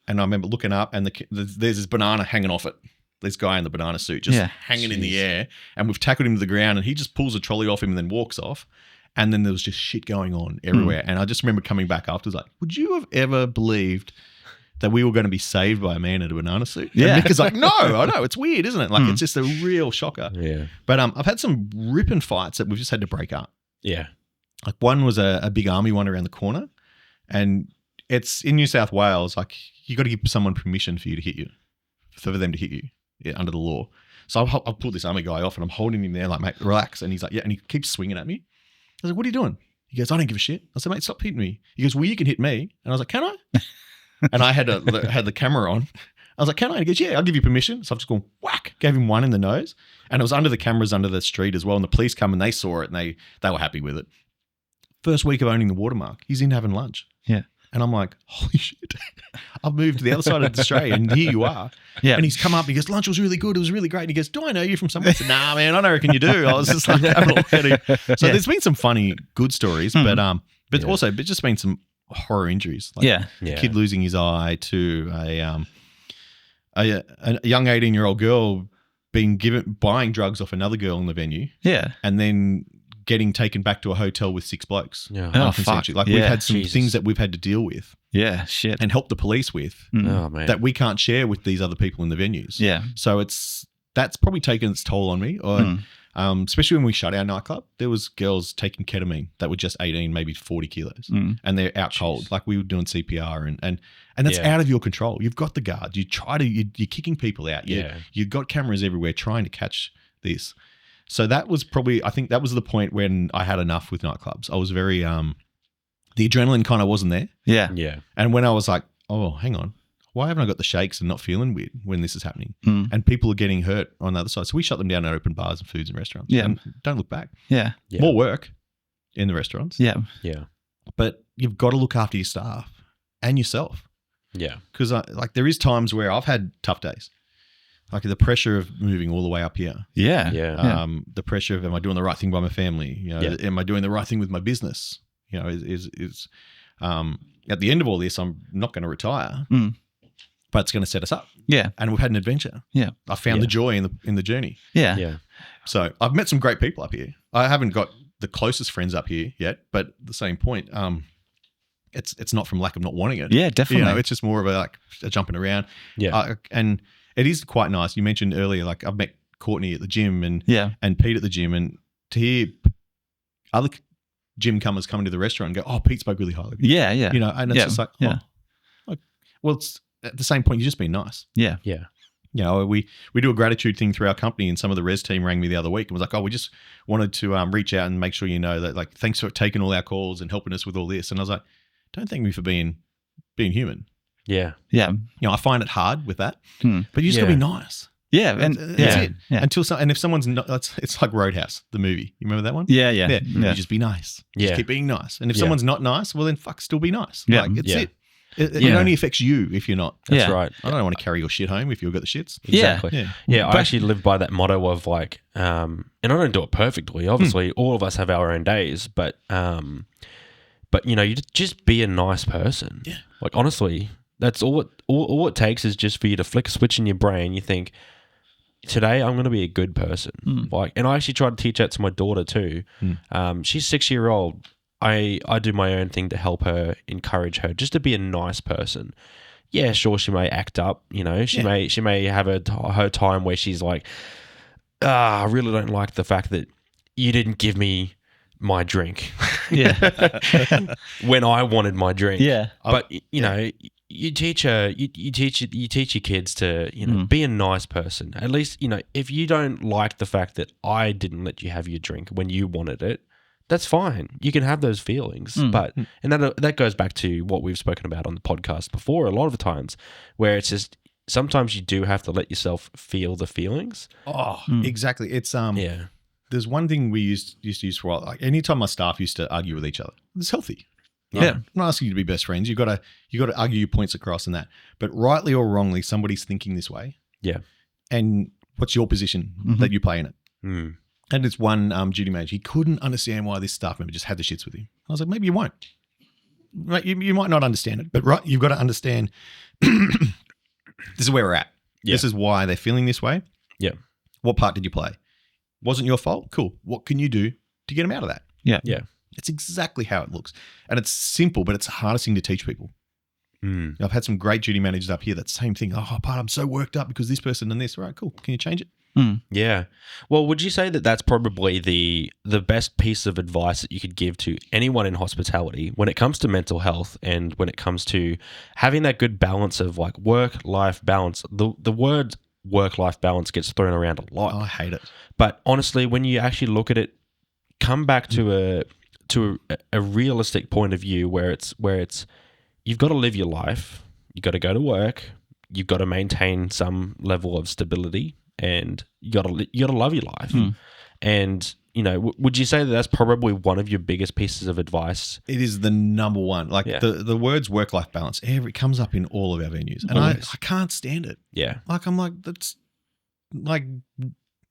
And I remember looking up, and there's this banana hanging off it. This guy in the banana suit just hanging in the air, and we've tackled him to the ground, and he just pulls a trolley off him and then walks off. And then there was just shit going on everywhere. And I just remember coming back afterwards like, would you have ever believed that we were going to be saved by a man in a banana suit? Yeah. And Mika's like, no, I know. It's weird, isn't it? Like, it's just a real shocker. Yeah. But I've had some ripping fights that we've just had to break up. Yeah. Like, one was a big army one around the corner. And it's in New South Wales. Like, you got to give someone permission for you to hit you. for them to hit you under the law. So I'll pull this army guy off and I'm holding him there like, mate, relax. And he's like, yeah. And he keeps swinging at me. I was like, what are you doing? He goes, I don't give a shit. I said, mate, stop hitting me. He goes, well, you can hit me. And I was like, can I? And I had the camera on. I was like, can I? And he goes, yeah, I'll give you permission. So I've just gone whack, gave him one in the nose. And it was under the cameras under the street as well. And the police come and they saw it and they were happy with it. First week of owning the Watermark, he's in having lunch. Yeah. And I'm like, holy shit. I've moved to the other side of Australia and here you are. Yeah. And he's come up and he goes, lunch was really good. It was really great. And he goes, do I know you from somewhere? I said, nah, man, I don't reckon you do. I was just like, having a look at him. So there's been some funny, good stories, but also it's just been some horror injuries. Like a kid losing his eye to a young 18-year-old girl buying drugs off another girl in the venue. Yeah. And then getting taken back to a hotel with 6 blokes. Yeah. Oh, fuck. Like we've had some things that we've had to deal with. Yeah, shit. And help the police with Oh, man. that we can't share with these other people in the venues. Yeah. So that's probably taken its toll on me. Especially when we shut our nightclub, there was girls taking ketamine that were just 18, maybe 40 kilos. And they're out cold. Like we were doing CPR and that's out of your control. You've got the guard. You're kicking people out. You've got cameras everywhere trying to catch this. So that was I think that was the point when I had enough with nightclubs. I was very, the adrenaline kind of wasn't there. Yeah. Yeah. And when I was like, oh, hang on, why haven't I got the shakes and not feeling weird when this is happening? And people are getting hurt on the other side. So we shut them down and open bars and foods and restaurants. Yeah. And don't look back. Yeah. More work in the restaurants. Yeah. Yeah. But you've got to look after your staff and yourself. Yeah. Because there is times where I've had tough days. Like the pressure of moving all the way up here. Yeah. Yeah. The pressure of, am I doing the right thing by my family? You know, am I doing the right thing with my business? You know, is at the end of all this, I'm not going to retire, but it's going to set us up. Yeah. And we've had an adventure. Yeah. I found the joy in the journey. Yeah. Yeah. So I've met some great people up here. I haven't got the closest friends up here yet, but at the same point, it's not from lack of not wanting it. Yeah, definitely. You know, it's just more of a jumping around. Yeah. And it is quite nice. You mentioned earlier, like I've met Courtney at the gym and Pete at the gym, and to hear other gym comers coming to the restaurant and go, oh, Pete spoke really highly of you. Yeah, yeah. You know, and it's just like, well, it's at the same point, you're just being nice. Yeah. Yeah. You know, we do a gratitude thing through our company, and some of the res team rang me the other week and was like, oh, we just wanted to reach out and make sure you know that, like, thanks for taking all our calls and helping us with all this. And I was like, don't thank me for being human. Yeah. Yeah. You know, I find it hard with that, but you just got to be nice. Yeah. And that's it. Yeah. And if someone's not, it's like Roadhouse, the movie. You remember that one? Yeah. Yeah. You just be nice. Yeah. Just keep being nice. And if someone's not nice, well, then still be nice. Yeah. Like, it's it. It only affects you if you're not. That's right. I don't want to carry your shit home if you've got the shits. Exactly. Yeah. I actually live by that motto of like, and I don't do it perfectly. Obviously, all of us have our own days, but you know, you just be a nice person. Yeah. Like, honestly, that's all it takes is just for you to flick a switch in your brain. You think, today I'm going to be a good person. Like, and I actually try to teach that to my daughter too. She's 6-year-old. I do my own thing to help her, encourage her just to be a nice person. Yeah, sure, she may act up, you know, she may have her time where she's like, I really don't like the fact that you didn't give me my drink. When I wanted my drink. Yeah. But you know, you teach her, you teach your kids to, you know, be a nice person. At least, you know, if you don't like the fact that I didn't let you have your drink when you wanted it, that's fine. You can have those feelings, but and that goes back to what we've spoken about on the podcast before a lot of the times, where it's just sometimes you do have to let yourself feel the feelings. Oh, exactly. It's There's one thing we used to use for a while. Like anytime my staff used to argue with each other, it's healthy. Yeah. I'm not asking you to be best friends. You got to argue your points across and that. But rightly or wrongly, somebody's thinking this way. Yeah. And what's your position that you play in it? And it's one duty manager. He couldn't understand why this staff member just had the shits with him. I was like, maybe you won't. Right? You might not understand it, but right, you've got to understand this is where we're at. Yeah. This is why they're feeling this way. Yeah. What part did you play? Wasn't your fault? Cool. What can you do to get them out of that? Yeah. Yeah. It's exactly how it looks. And it's simple, but it's the hardest thing to teach people. I've had some great duty managers up here. That same thing. Oh, Bart, I'm so worked up because this person and this. All right, cool. Can you change it? Yeah. Well, would you say that that's probably the best piece of advice that you could give to anyone in hospitality when it comes to mental health and when it comes to having that good balance of like work-life balance? The word work-life balance gets thrown around a lot. Oh, I hate it. But honestly, when you actually look at it, come back to a realistic point of view where it's you've got to live your life, you've got to go to work, you've got to maintain some level of stability, and you got to love your life. And would you say that that's probably one of your biggest pieces of advice? It is the number one. Like the words work-life balance, it comes up in all of our venues, and I can't stand it. Yeah, like I'm like, that's like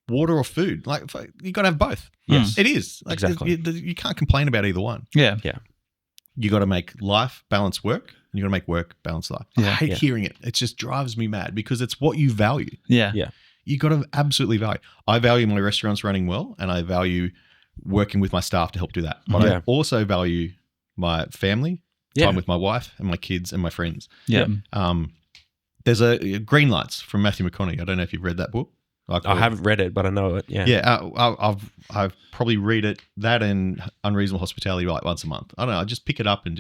water or food. Like you got to have both. Yes, it is. Like, exactly. You can't complain about either one. Yeah. You got to make life balance work, and you got to make work balance life. I hate hearing it. It just drives me mad because it's what you value. Yeah. You got to absolutely value. I value my restaurants running well, and I value working with my staff to help do that. But I also value my family, time with my wife and my kids and my friends. Yeah. There's a Green Lights from Matthew McConaughey. I don't know if you've read that book. I haven't read it, but I know it. Yeah. Yeah. I've probably read it, that and Unreasonable Hospitality, like once a month. I don't know. I just pick it up and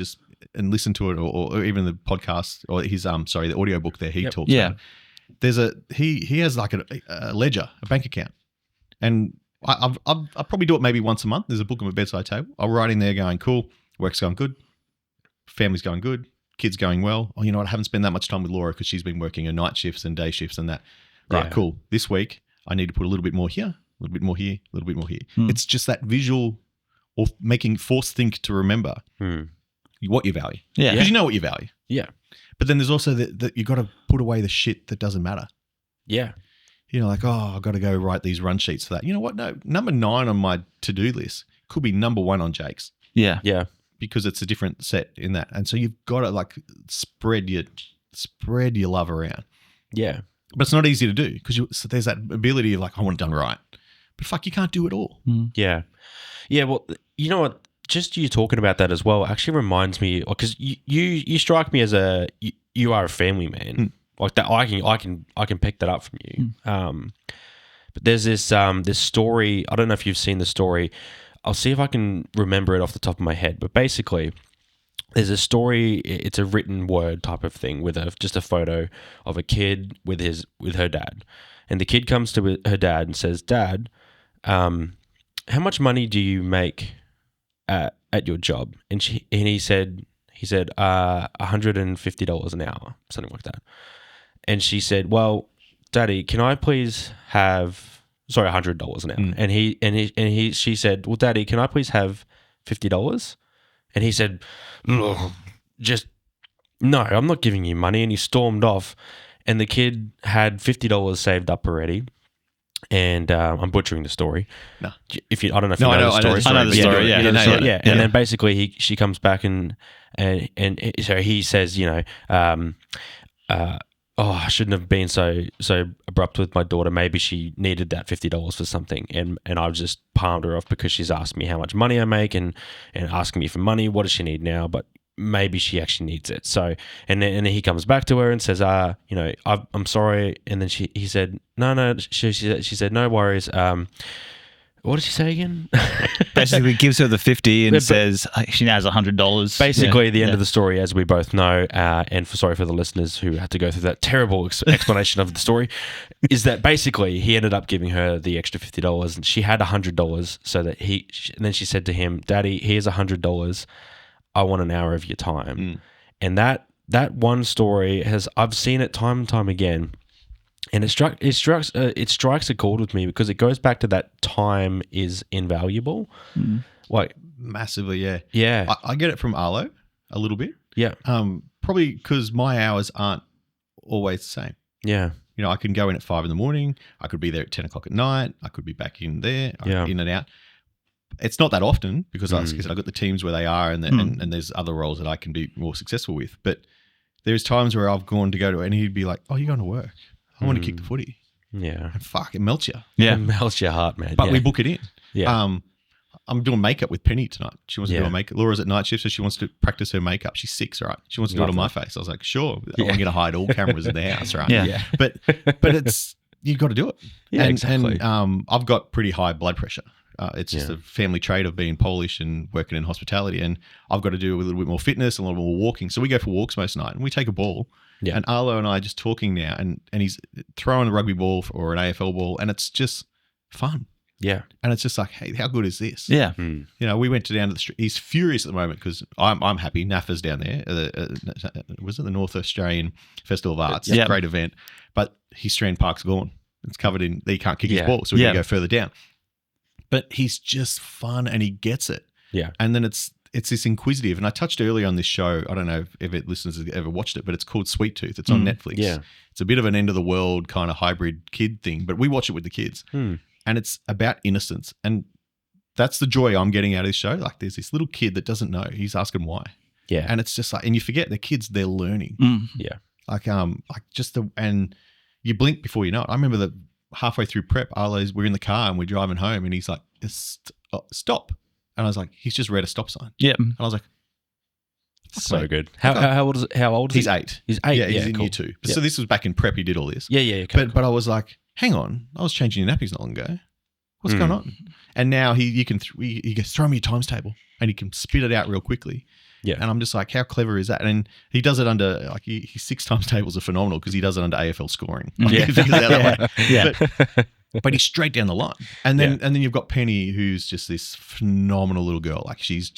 listen to it, or even the podcast, or his the audiobook there. He talks about it. There's he has like a ledger, a bank account, and I probably do it maybe once a month. There's a book on my bedside table. I'll write in there going, cool, work's going good, family's going good, kids going well. Oh, you know what? I haven't spent that much time with Laura because she's been working night shifts and day shifts and that. Right, cool. This week I need to put a little bit more here, a little bit more here, a little bit more here. It's just that visual, or force think to remember what you value. Yeah, because you know what you value. Yeah. But then there's also that you got to put away the shit that doesn't matter. Yeah. Like, I've got to go write these run sheets for that. You know what? No, number 9 on my to-do list could be number 1 on Jake's. Yeah. Yeah. Because it's a different set in that. And so you've got to like spread your love around. Yeah. But it's not easy to do because so there's that ability of like, I want it done right. But fuck, you can't do it all. Yeah. Yeah. Well, you know what? Just you talking about that as well actually reminds me, because you strike me as you are a family man. Like that, I can pick that up from you. But there's this story. I don't know if you've seen the story. I'll see if I can remember it off the top of my head. But basically, there's a story. It's a written word type of thing with just a photo of a kid with her dad, and the kid comes to her dad and says, "Dad, how much money do you make at your job?" And he said $150 an hour, something like that. And she said, "Well, Daddy, can I please have $100 an hour?" And she said, "Well, Daddy, can I please have $50?" And he said, "Just no, I'm not giving you money." And he stormed off. And the kid had $50 saved up already. And I'm butchering the story. No, I don't know if you know the story. I know the story. Yeah. And then basically she comes back and so he says, I shouldn't have been so abrupt with my daughter. Maybe she needed that $50 for something, and I just palmed her off because she's asked me how much money I make and asking me for money. What does she need now? But maybe she actually needs it. So and then he comes back to her and says, I'm sorry. And then he said, no. She said, "No worries." What did she say again? Basically gives her the 50 and says she now has $100. Basically, the end of the story, as we both know, and sorry for the listeners who had to go through that terrible explanation of the story, is that basically he ended up giving her the extra $50 and she had $100 so that and then she said to him, "Daddy, here's $100. I want an hour of your time." And that one story I've seen it time and time again. And it strikes a chord with me because it goes back to that time is invaluable. Like massively, yeah. Yeah. I get it from Arlo a little bit. Yeah. Probably because my hours aren't always the same. Yeah. I can go in at 5 a.m. I could be there at 10 o'clock at night. I could be back in there, in and out. It's not that often because like I said, I've got the teams where they are and there's other roles that I can be more successful with. But there's times where I've gone to go to, and he'd be like, "Oh, you're going to work. I want to kick the footy." Yeah. And fuck, it melts you. Yeah. It melts your heart, man. But we book it in. Yeah. I'm doing makeup with Penny tonight. She wants to do a makeup. Laura's at night shift, so she wants to practice her makeup. She's 6, right? She wants to do it on my face. I was like, sure. I'm going to hide all cameras in the house, right? Yeah. But it's you've got to do it. Yeah, exactly. And I've got pretty high blood pressure. It's just a family trait of being Polish and working in hospitality, and I've got to do a little bit more fitness, a little more walking. So we go for walks most night, and we take a ball. Yeah. And Arlo and I are just talking now, and he's throwing a rugby ball or an AFL ball, and it's just fun. Yeah. And it's just like, hey, how good is this? Yeah. You know, we went down to the street. He's furious at the moment because I'm happy. NAFA's down there. Was it the North Australian Festival of Arts? Great event. But his Strand Park's gone. It's covered in, he can't kick his ball, so we're going to go further down. But he's just fun and he gets it. Yeah. And then it's this inquisitive. And I touched earlier on this show, I don't know if listeners have ever watched it, but it's called Sweet Tooth. It's on Netflix. Yeah. It's a bit of an end of the world kind of hybrid kid thing, but we watch it with the kids. And it's about innocence. And that's the joy I'm getting out of this show. Like there's this little kid that doesn't know. He's asking why. Yeah. And it's just like, and you forget the kids, they're learning. Yeah. And you blink before you know it. I remember that halfway through prep, we're in the car and we're driving home and he's like, stop. And I was like, he's just read a stop sign. Yeah. And I was like, so good. How old is he? He's 8. He's 8. Yeah, he's in year 2. So this was back in prep. He did all this. Yeah. But I was like, hang on, I was changing your nappies not long ago. What's going on? And now he goes, throw me your times table, and he can spit it out real quickly. Yeah. And I'm just like, how clever is that? And he does it under, like, his 6 times tables are phenomenal because he does it under AFL scoring. Like, he figures it out that way. But he's straight down the line. And then you've got Penny, who's just this phenomenal little girl. Like she's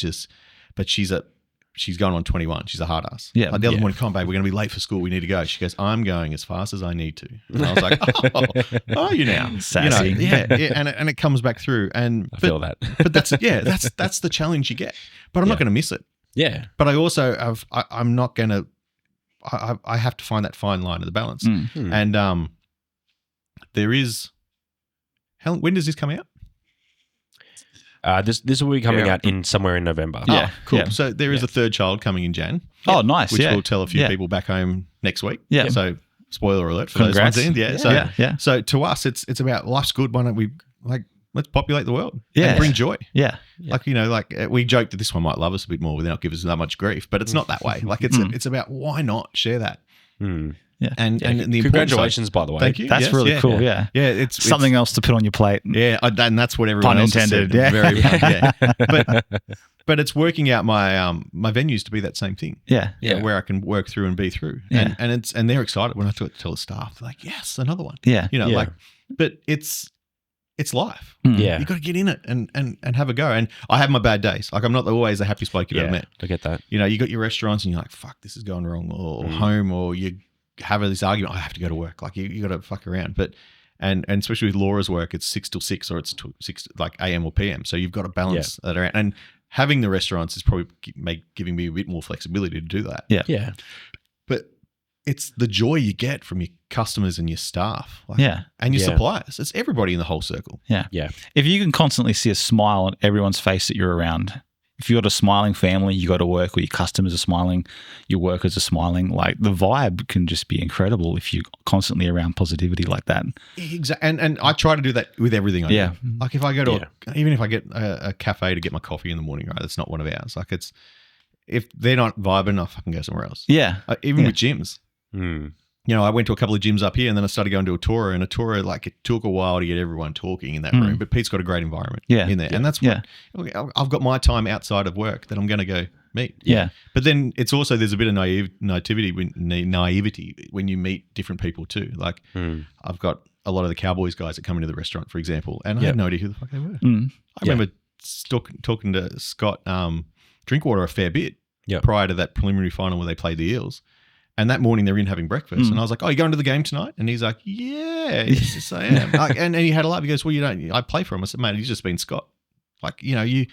going on 21. She's a hard ass. Yeah. Like the other morning, come on, babe, we're going to be late for school. We need to go. She goes, I'm going as fast as I need to. And I was like, oh, you now. Sassy. You know, yeah. And it comes back through. And I feel that. But that's the challenge you get. But I'm not going to miss it. Yeah. But I also I'm not going to, I have to find that fine line of the balance. And there is, Helen, when does this come out? This will be coming out in somewhere in November. Yeah, cool. Yeah. So there is a third child coming in Jan. Oh, nice. Which will tell a few people back home next week. Yeah. So spoiler alert for Congrats. those ones in. Yeah. So to us, it's about life's good. Why don't we let's populate the world and bring joy. Yeah. Like, you know, like we joked that this one might love us a bit more without giving us that much grief, but it's not that way. Like it's about why not share that. Yeah. And the congratulations, by the way. Thank you. That's really cool. Yeah. Yeah. It's something else to put on your plate. Yeah. And that's what everyone Pun else intended. Said. Very yeah. But it's working out my venues to be that same thing. Yeah. Where I can work through and be through. Yeah. And they're excited when I tell the staff, they're like, yes, another one. Yeah. You know, like, but it's life. Yeah. You got to get in it and have a go. And I have my bad days. Like I'm not always the happiest bloke you've ever met. I get that. You know, you got your restaurants and you're like, fuck, this is going wrong, or home, or you have this argument, I have to go to work. Like you got to fuck around. But and especially with Laura's work, it's 6 till 6 or it's 6 like AM or PM. So you've got to balance that around. And having the restaurants is probably giving me a bit more flexibility to do that. Yeah. Yeah. But it's the joy you get from your customers and your staff. Like, and your suppliers. It's everybody in the whole circle. Yeah. Yeah. If you can constantly see a smile on everyone's face that you're around, if you've got a smiling family, you go to work where your customers are smiling, your workers are smiling, like the vibe can just be incredible if you're constantly around positivity like that. Exactly. And I try to do that with everything I do. Like if I go to even if I get a cafe to get my coffee in the morning, right, that's not one of ours. Like if they're not vibing, I fucking go somewhere else. Yeah. Even with gyms. You know, I went to a couple of gyms up here and then I started going to a tour, and a tour, like, it took a while to get everyone talking in that room, but Pete's got a great environment in there. And that's what I've got my time outside of work that I'm going to go meet. Yeah. But then it's also, there's a bit of naivety when you meet different people too. Like I've got a lot of the Cowboys guys that come into the restaurant, for example, and I had no idea who the fuck they were. I remember talking to Scott Drinkwater a fair bit prior to that preliminary final where they played the Eels. And that morning they're in having breakfast. And I was like, oh, you going to the game tonight? And he's like, yeah, yes, I am. And he had a laugh. He goes, well, I play for him. I said, mate, he's just been Scott. Like, you know, you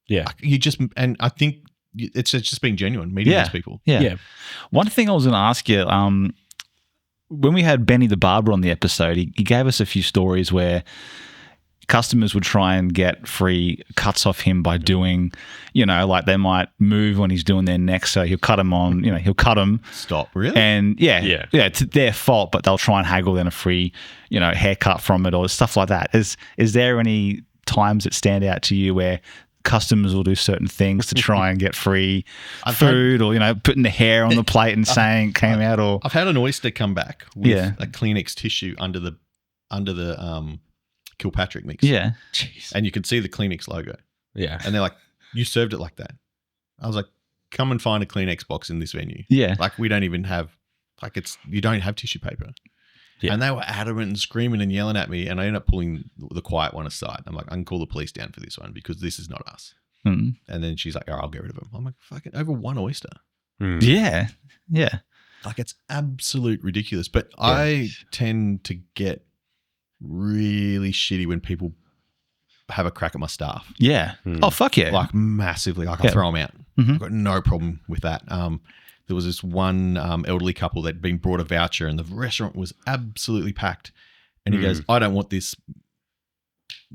just, and I think it's just being genuine, meeting these people. Yeah. One thing I was going to ask you, when we had Benny the barber on the episode, he gave us a few stories where customers would try and get free cuts off him by doing, you know, like they might move when he's doing their neck, so he'll cut them on, you know, he'll cut them. Stop, really? And it's their fault, but they'll try and haggle then a free, you know, haircut from it or stuff like that. Is there any times that stand out to you where customers will do certain things to try and get free food, or, you know, putting the hair on the plate and saying it came out? Or I've had an oyster come back with a Kleenex tissue under the under the Kilpatrick mix. Yeah. Jeez. And you could see the Kleenex logo. Yeah. And they're like, you served it like that. I was like, come and find a Kleenex box in this venue. Yeah. Like we don't even have, you don't have tissue paper. Yeah. And they were adamant and screaming and yelling at me. And I ended up pulling the quiet one aside. I'm like, I can call the police down for this one because this is not us. And then she's like, oh, I'll get rid of them. I'm like, fucking over one oyster. Yeah. Yeah. Like it's absolute ridiculous. But I tend to get really shitty when people have a crack at my staff. Yeah. Oh, fuck yeah. Like massively. Like I throw them out. I've got no problem with that. There was this one elderly couple that'd been brought a voucher and the restaurant was absolutely packed. And he goes, I don't want this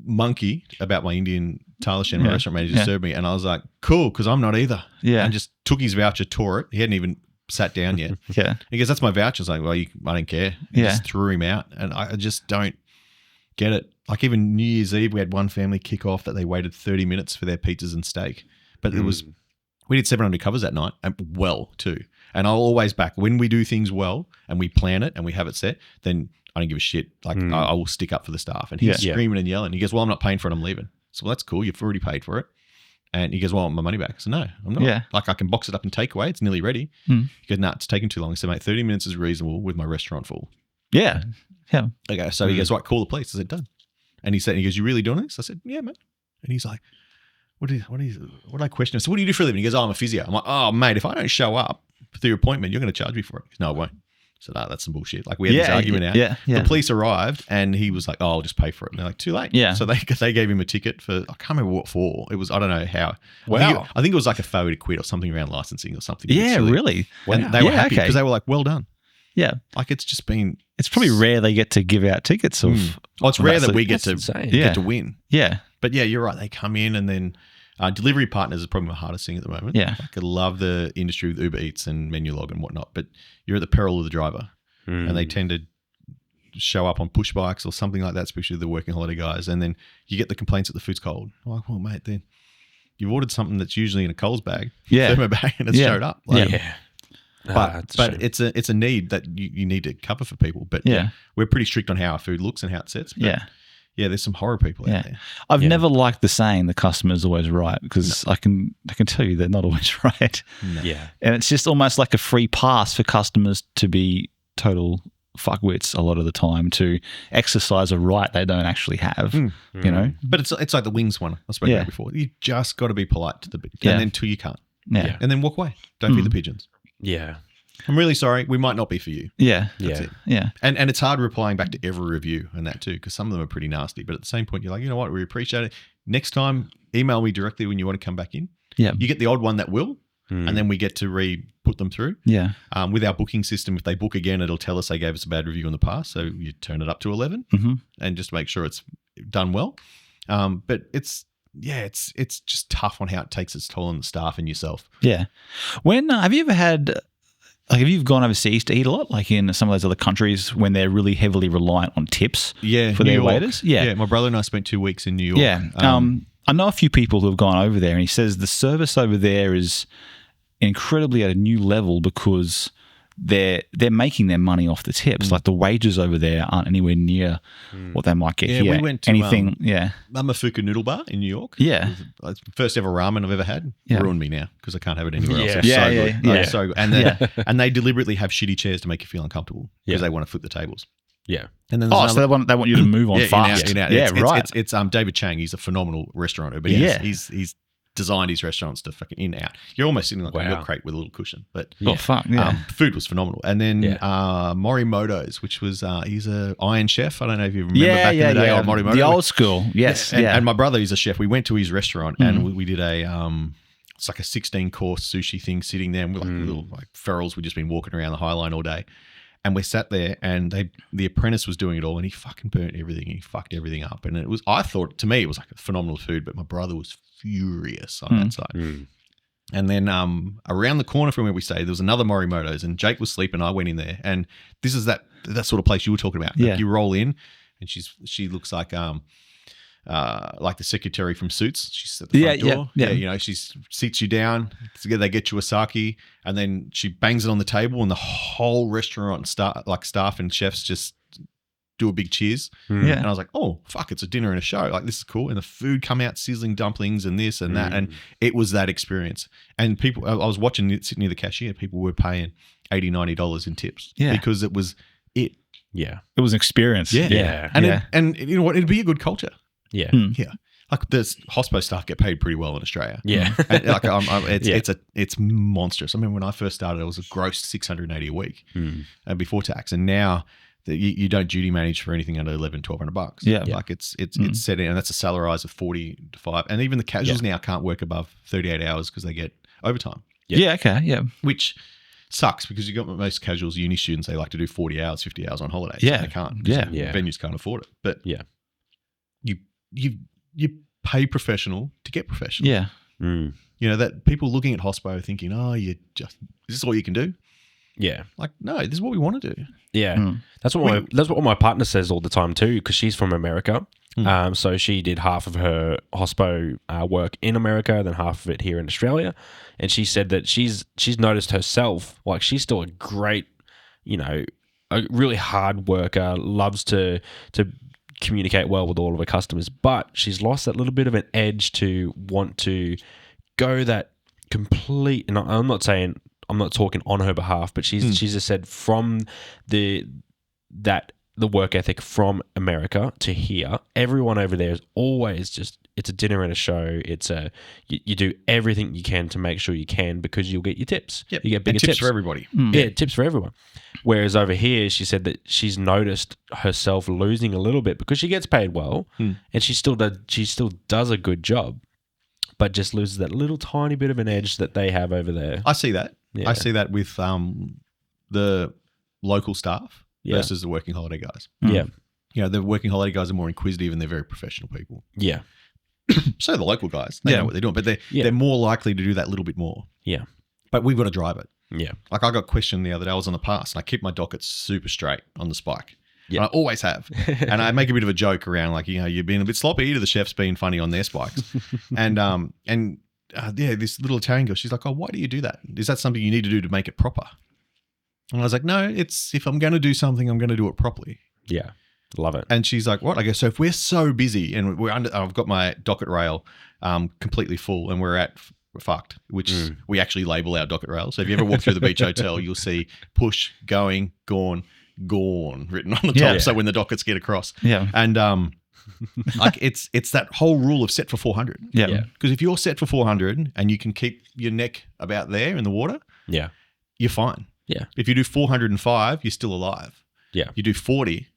monkey about my Indian Tailor Shen, my restaurant manager, served me. And I was like, cool, because I'm not either. Yeah. And just took his voucher, tore it. He hadn't even sat down yet. Yeah. He goes, that's my voucher. I was like, well, I don't care. Just threw him out. And I just don't get it. Like even New Year's Eve, we had one family kick off that they waited 30 minutes for their pizzas and steak. But it was, we did 700 covers that night, and well too. And I'll always back when we do things well and we plan it and we have it set, then I don't give a shit. Like I will stick up for the staff. And he's screaming and yelling. He goes, well, I'm not paying for it. I'm leaving. So well, that's cool. You've already paid for it. And he goes, well, I want my money back. I said, no, I'm not. Yeah. Like I can box it up and take away. It's nearly ready. He goes, no, it's taking too long. I said, mate, 30 minutes is reasonable with my restaurant full. Yeah. Yeah. Okay. So he goes, right, call the police. I said, done. And he goes, you really doing this? I said, yeah, mate. And he's like, what did I question? I said, what do you do for a living? He goes, oh, I'm a physio. I'm like, oh, mate, if I don't show up for your appointment, you're going to charge me for it. He goes, no, I won't. So that's some bullshit. Like we had this argument out. Yeah. The police arrived and he was like, oh, I'll just pay for it. And they're like, too late. Yeah. So they gave him a ticket for, I can't remember what for. It was, I don't know how. Wow. I think it was like a failure to quit or something around licensing or something. Yeah, really? And they were happy because they were like, well done. Yeah. Like it's just been. It's probably rare they get to give out tickets of. Oh, it's rare that we get to win. Yeah. But yeah, you're right. They come in and then delivery partners is probably my hardest thing at the moment. Yeah. Like I love the industry with Uber Eats and Menulog and whatnot, but you're at the peril of the driver. And they tend to show up on push bikes or something like that, especially the working holiday guys. And then you get the complaints that the food's cold. I'm like, well, mate, then you've ordered something that's usually in a Coles bag, thermo bag, and it's showed up. Like, but it's a need that you need to cover for people. But we're pretty strict on how our food looks and how it sits. But yeah, there's some horror people out there. I've never liked the saying the customer's always right because I can tell you they're not always right. No. Yeah. And it's just almost like a free pass for customers to be total fuckwits a lot of the time to exercise a right they don't actually have, you know? But it's like the wings one I spoke about before. You just got to be polite to the and then until you can't. Yeah. And then walk away. Don't feed the pigeons. Yeah. I'm really sorry. We might not be for you. Yeah. That's it. Yeah. And it's hard replying back to every review and that too, because some of them are pretty nasty. But at the same point, you're like, you know what? We appreciate it. Next time, email me directly when you want to come back in. Yeah. You get the odd one that will, and then we get to put them through. Yeah. With our booking system, if they book again, it'll tell us they gave us a bad review in the past. So you turn it up to 11 and just make sure it's done well. But it's just tough on how it takes its toll on the staff and yourself. Yeah. When have you ever had, like, have you gone overseas to eat a lot, like in some of those other countries when they're really heavily reliant on tips for their waiters? Yeah. My brother and I spent 2 weeks in New York. Yeah. I know a few people who have gone over there, and he says the service over there is incredibly at a new level because they're making their money off the tips. Like the wages over there aren't anywhere near what they might get here. We went to Mamafuka Noodle Bar in New York. Yeah. It's the first ever ramen I've ever had. Ruined me now because I can't have it anywhere else. It's so good. And they deliberately have shitty chairs to make you feel uncomfortable because they want to flip the tables. Yeah. And then so they want you to move on fast. In out. It's David Chang. He's a phenomenal restaurateur, but he's designed his restaurants to fucking in out. You're almost sitting like a milk crate with a little cushion. But food was phenomenal. And then Morimoto's, which was he's an Iron Chef. I don't know if you remember back in the day of Morimoto. The old school, yes. And my brother is a chef. We went to his restaurant and we did it's like a 16-course sushi thing sitting there. And we're like little like ferals. We'd just been walking around the High Line all day. And we sat there and the apprentice was doing it all and he fucking burnt everything. He fucked everything up. And I thought, to me, it was like a phenomenal food, but my brother was furious on that side. And then around the corner from where we stayed, there was another Morimoto's and Jake was sleeping. I went in there and this is that sort of place you were talking about. Like you roll in and she looks like the secretary from Suits. She's at the front door. Yeah, you know, she seats you down. They get you a sake, and then she bangs it on the table, and the whole restaurant staff and chefs just do a big cheers. Yeah. And I was like, oh, fuck, it's a dinner and a show. Like, this is cool. And the food come out, sizzling dumplings and this and that. And it was that experience. And people, I was watching it sitting near the cashier, people were paying $80, $90 in tips because it was it. Yeah. It was an experience. Yeah. And you know what? It'd be a good culture. Yeah. Yeah. Like the hospo staff get paid pretty well in Australia. Yeah. And like it's monstrous. I mean, when I first started, it was a gross $680 a week before tax. And now you don't duty manage for anything under $1,100-$1,200. Yeah. Like it's set in, and that's a salary rise of 40 to 5. And even the casuals now can't work above 38 hours because they get overtime. Yeah. Okay. Yeah. Which sucks because you got most casuals, uni students, they like to do 40 hours, 50 hours on holidays. Yeah. And they can't. Yeah. Venues can't afford it. But Yeah. You pay professional to get professional. Yeah. You know, that people looking at hospo thinking, oh, is this all you can do? Yeah. Like, no, this is what we want to do. Yeah. That's what my partner says all the time too, because she's from America. So she did half of her hospo work in America, then half of it here in Australia. And she said that she's noticed herself, like she's still a great, you know, a really hard worker, loves to communicate well with all of her customers, but she's lost that little bit of an edge to want to go that complete, and I'm not talking on her behalf, but she's just said from the work ethic from America to here, everyone over there is always just, it's a dinner and a show. It's you do everything you can to make sure you can, because you'll get your tips. Yep. You get bigger and tips for everybody. Yeah, tips for everyone. Whereas over here, she said that she's noticed herself losing a little bit because she gets paid well, and she still does a good job, but just loses that little tiny bit of an edge that they have over there. I see that. Yeah. I see that with the local staff versus the working holiday guys. Yeah. You know, the working holiday guys are more inquisitive and they're very professional people. Yeah. So the local guys, they know what they're doing, but they're more likely to do that little bit more. Yeah. But we've got to drive it. Yeah. Like I got questioned the other day. I was on the pass and I keep my docket super straight on the spike. Yeah. And I always have. And I make a bit of a joke around, like, you know, you're being a bit sloppy to the chefs being funny on their spikes. This little Italian girl, she's like, oh, why do you do that? Is that something you need to do to make it proper? And I was like, no, it's, if I'm going to do something, I'm going to do it properly. Yeah. Love it. And she's like, what? I go, so if we're so busy and I've got my docket rail completely full and we're at fucked, which we actually label our docket rail. So if you ever walk through the beach hotel, you'll see push, going, gone written on the top. Yeah. So when the dockets get across. Yeah. And like it's that whole rule of set for 400. Yeah. Because if you're set for 400 and you can keep your neck about there in the water, you're fine. Yeah. If you do 405, you're still alive. Yeah. You do 40,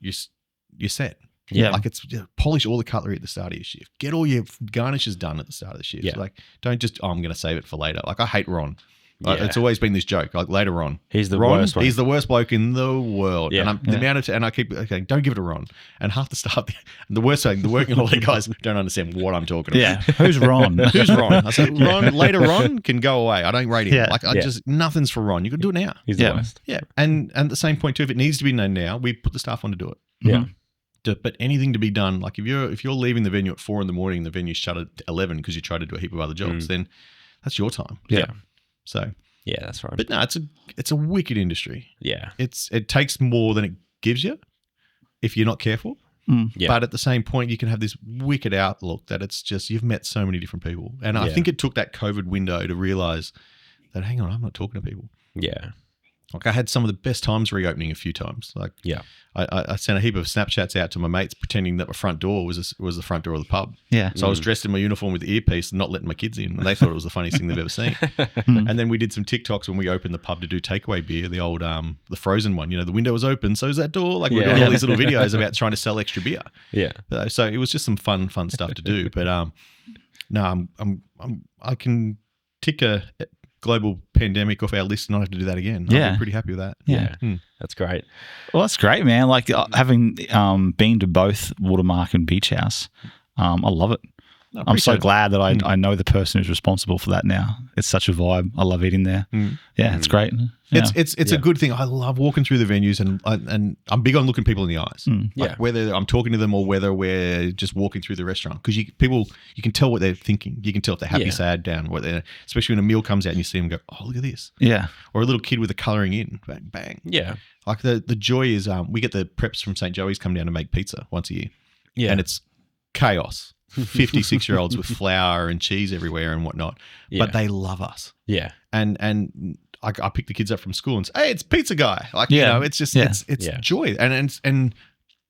you're set. Yeah. Like it's polish all the cutlery at the start of your shift. Get all your garnishes done at the start of the shift. Yeah. Like don't just, I'm going to save it for later. Like I hate Ron. It's always been this joke. Like later on, he's the worst one. He's the worst bloke in the world. Yeah. And I keep okay, don't give it a Ron. And half the staff, the worst thing, the working holiday guys don't understand what I'm talking about. Yeah, who's Ron? Who's Ron? I said Ron can go away. I don't rate him. Yeah. Like just nothing's for Ron. You can do it now. He's the worst. Yeah, and at the same point too, if it needs to be done now, we put the staff on to do it. Yeah. But anything to be done, like if you're leaving the venue at 4 a.m, the venue's shut at 11 because you try to do a heap of other jobs, then that's your time. Yeah. So. Yeah, that's right. But no, it's a wicked industry. Yeah. It takes more than it gives you if you're not careful. Yeah. But at the same point, you can have this wicked outlook that it's just, you've met so many different people. And I think it took that COVID window to realize that, hang on, I'm not talking to people. Yeah. Like I had some of the best times reopening a few times. Like I sent a heap of Snapchats out to my mates pretending that my front door was the front door of the pub. Yeah. So I was dressed in my uniform with the earpiece and not letting my kids in. And they thought it was the funniest thing they've ever seen. And then we did some TikToks when we opened the pub to do takeaway beer, the old the frozen one. You know, the window was open, so is that door. Like we're doing all these little videos about trying to sell extra beer. Yeah. So it was just some fun stuff to do. But no, I can tick a global pandemic off our list and not have to do that again. I'm pretty happy with that. Yeah. That's great. Well, that's great, man. Like having been to both Watermark and Beach House, I love it. I'm so glad that I know the person who's responsible for that now. It's such a vibe. I love eating there. Yeah, it's great. Yeah. It's a good thing. I love walking through the venues and I'm big on looking people in the eyes. Like whether I'm talking to them or whether we're just walking through the restaurant, because you can tell what they're thinking. You can tell if they're happy, sad, down. Especially when a meal comes out and you see them go, oh, look at this. Yeah. Or a little kid with a colouring in, bang, bang. Yeah. Like the joy is we get the preps from St. Joey's come down to make pizza once a year. Yeah. And it's chaos. 56-year-olds with flour and cheese everywhere and whatnot. But they love us. Yeah. And I pick the kids up from school and say, hey, it's pizza guy. Like, you know, it's just, it's joy. And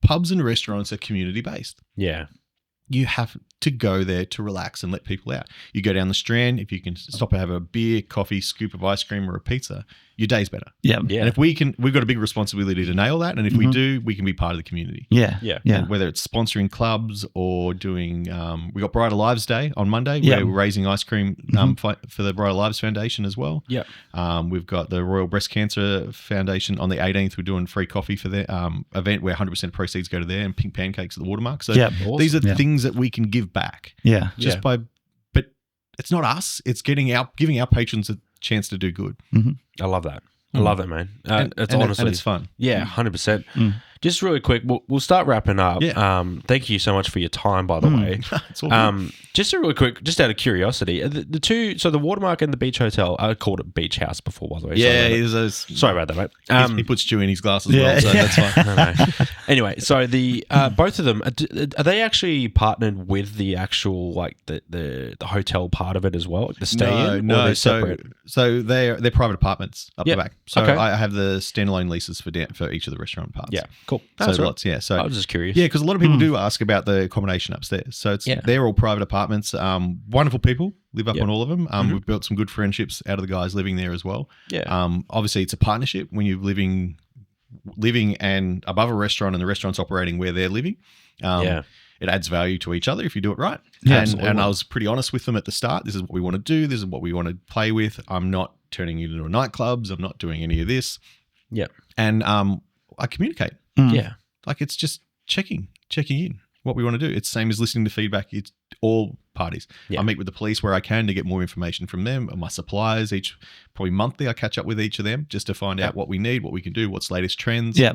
pubs and restaurants are community based. Yeah. You have to go there to relax and let people out. You go down the Strand, if you can stop and have a beer, coffee, scoop of ice cream or a pizza, your day's better. Yeah. And if we've got a big responsibility to nail that. And if we do, we can be part of the community. Yeah. And whether it's sponsoring clubs or doing, we got Brighter Lives Day on Monday. We're raising ice cream for the Brighter Lives Foundation as well. Yeah. We've got the Royal Breast Cancer Foundation on the 18th. We're doing free coffee for their event where 100% proceeds go to there, and pink pancakes at the Watermark. So these are things that we can give back. Yeah. But it's not us. It's giving our patrons a chance to do good. I love that. I love it, man. Honestly, it's fun. Yeah, 100%. Just really quick, we'll start wrapping up. Yeah. Thank you so much for your time, by the way. It's all good. Just a really quick, just out of curiosity, the two, so the Watermark and the Beach Hotel, I called it Beach House before, by the way. Yeah, sorry about that, mate. He puts Stew in his glass as well, so that's fine. I know. Anyway, so the both of them, are they actually partnered with the actual, like, the hotel part of it as well, like the stay-in? No. Separate? So they're private apartments up the back. So Okay. I have the standalone leases for each of the restaurant parts. Yeah, cool. So That's lots, yeah. So I was just curious. Yeah, because a lot of people do ask about the accommodation upstairs. So they're all private apartments. Wonderful people live up on all of them. We've built some good friendships out of the guys living there as well. Yeah. Obviously, it's a partnership when you're living and above a restaurant and the restaurant's operating where they're living. It adds value to each other if you do it right. Yeah, and I was pretty honest with them at the start. This is what we want to do. This is what we want to play with. I'm not turning you into nightclubs. I'm not doing any of this. Yeah. And I communicate. Yeah. Like it's just checking in what we want to do. It's the same as listening to feedback. It's all parties. Yeah. I meet with the police where I can to get more information from them. My suppliers, probably monthly, I catch up with each of them just to find out what we need, what we can do, what's latest trends. Yeah.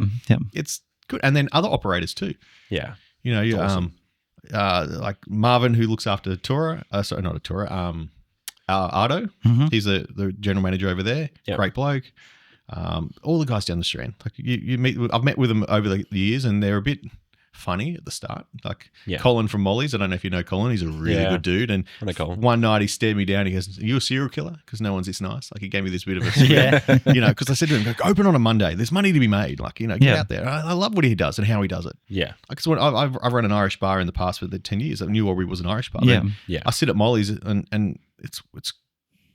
It's good. And then other operators too. Yeah. You know, awesome. Like Marvin, who looks after Tora. Sorry, not a Tora. Ardo. He's the general manager over there. Yep. Great bloke. All the guys down the Strand. Like I've met with them over the years, and they're a bit funny at the start. Like Colin from Molly's. I don't know if you know Colin. He's a really good dude. And one night he stared me down. He goes, "Are you a serial killer? Because no one's this nice." Like he gave me this bit of a you know, because I said to him, "Open on a Monday. There's money to be made. Like, you know, get out there." I love what he does and how he does it. Yeah. Like so I've run an Irish bar in the past for the 10 years. I knew Aubrey was an Irish bar. Yeah. I sit at Molly's and it's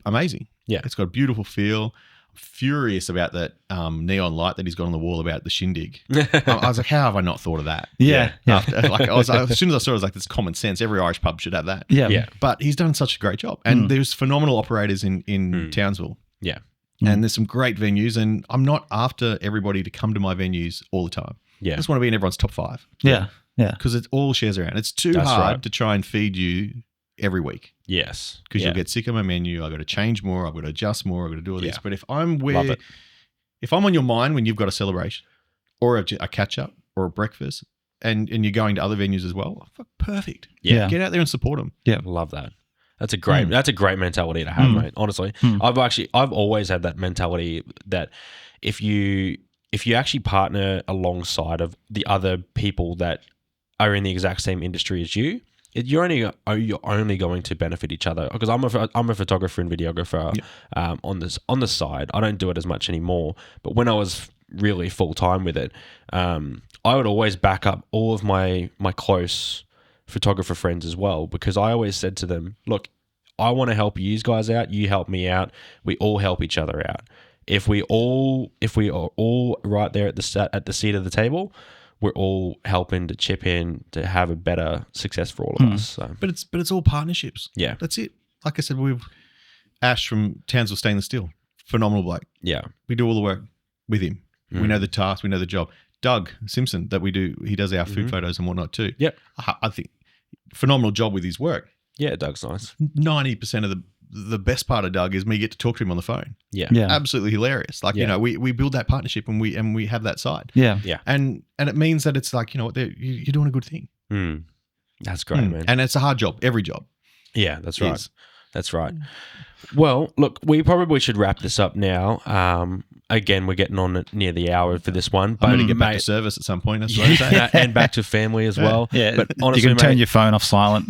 amazing. Yeah. It's got a beautiful feel. Furious about that neon light that he's got on the wall about the shindig. I was like, how have I not thought of that? As soon as I saw it, I was like, this common sense. Every Irish pub should have that. Yeah. But he's done such a great job. And there's phenomenal operators in Townsville. Yeah. And there's some great venues. And I'm not after everybody to come to my venues all the time. Yeah. I just want to be in everyone's top 5. Yeah. Because it all shares around. It's too hard to try and feed you every week. Yes. Because you'll get sick of my menu. I've got to change more. I've got to adjust more. I've got to do all this. But if I'm on your mind when you've got a celebration or a catch up or a breakfast and you're going to other venues as well, perfect. Yeah. Get out there and support them. Yeah. Love that. That's a great mentality to have, mate. Honestly, I've always had that mentality that if you actually partner alongside of the other people that are in the exact same industry as you, you're only going to benefit each other. Because I'm a photographer and videographer on the side. I don't do it as much anymore. But when I was really full time with it, I would always back up all of my close photographer friends as well, because I always said to them, look, I want to help you guys out. You help me out. We all help each other out. If we are all right there at the seat of the table, we're all helping to chip in to have a better success for all of us. So. But it's all partnerships. Yeah. That's it. Like I said, we've Ash from Townsville Stainless Steel, phenomenal bloke. Yeah. We do all the work with him. We know the task, we know the job. Doug Simpson, he does our food photos and whatnot too. Yep. I think phenomenal job with his work. Yeah, Doug's nice. 90% of the best part of Doug is me get to talk to him on the phone. Yeah. Absolutely hilarious. Like, we build that partnership and we have that side. Yeah. And it means that it's like, you know what, you're doing a good thing. That's great, man. And it's a hard job. Every job. Yeah, that's right. That's right. Well, look, we probably should wrap this up now. Again, we're getting on near the hour for this one. But I'm going to get back to service at some point. That's what I'm saying. And back to family as well. Yeah, but honestly, you can turn your phone off silent.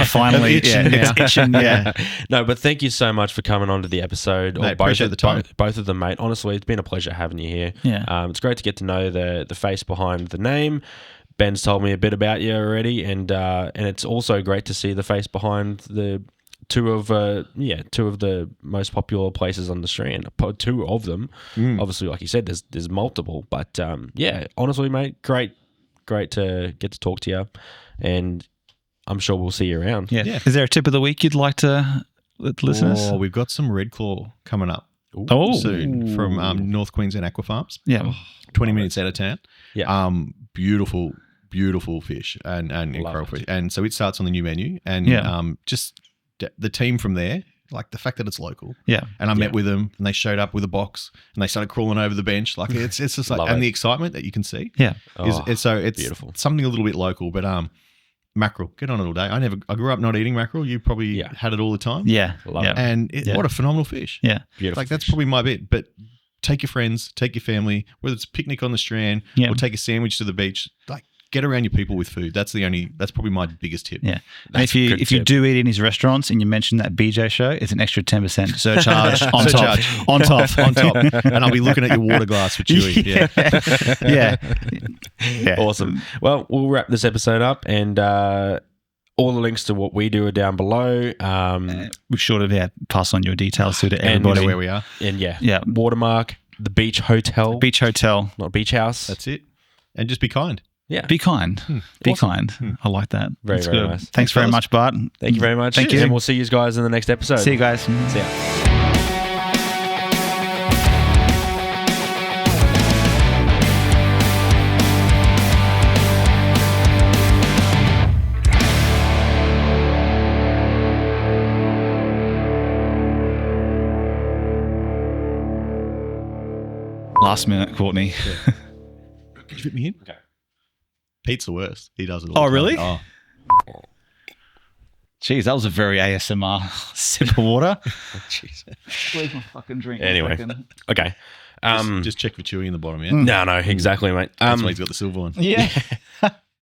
Finally. It's itching. No, but thank you so much for coming on to the episode. Mate, appreciate the time. Both of them, mate. Honestly, it's been a pleasure having you here. Yeah. It's great to get to know the face behind the name. Ben's told me a bit about you already, and it's also great to see the face behind the two of the most popular places on the Strand. Two of them. Obviously, like you said, there's multiple, but honestly, mate, great to get to talk to you, and I'm sure we'll see you around. Yeah. Is there a tip of the week you'd like to let the listeners? Oh, we've got some red claw coming up soon from North Queensland Aqua Farms. Yeah, 20 minutes out of town. Yeah, beautiful fish and incredible fish, and so it starts on the new menu, and just the team from there, like the fact that it's local. Yeah. And I met with them and they showed up with a box and they started crawling over the bench. Like it's just like, and the excitement that you can see. Yeah. It's beautiful. Something a little bit local, but mackerel, get on it all day. I grew up not eating mackerel. You probably had it all the time. Yeah. Love it. And what a phenomenal fish. Yeah. Beautiful. Like that's probably my bit, but take your friends, take your family, whether it's a picnic on the Strand or take a sandwich to the beach, like get around your people with food. That's probably my biggest tip. Yeah. And if you do eat in his restaurants and you mention that BJ show, it's an extra 10% surcharge on top. And I'll be looking at your water glass for Chewy. Yeah. Awesome. Well, we'll wrap this episode up, and all the links to what we do are down below. We're sure to pass on your details to everybody. And where we are. And Watermark, the Beach Hotel. Beach Hotel. Not Beach House. That's it. And just be kind. Yeah. Be kind. Be kind. I like that. Very, very nice. Thanks very much, Bart. Thank you very much. Thank you. And we'll see you guys in the next episode. See you guys. See ya. Last minute, Courtney. Can you fit me in? Okay. Pete's the worst. He does it all. Oh, really? Oh. Jeez, that was a very ASMR sip of water. Jeez. Where's my fucking drink? Anyway. Okay. Just check for Chewy in the bottom, yeah? No, exactly, mate. That's why he's got the silver one. Yeah.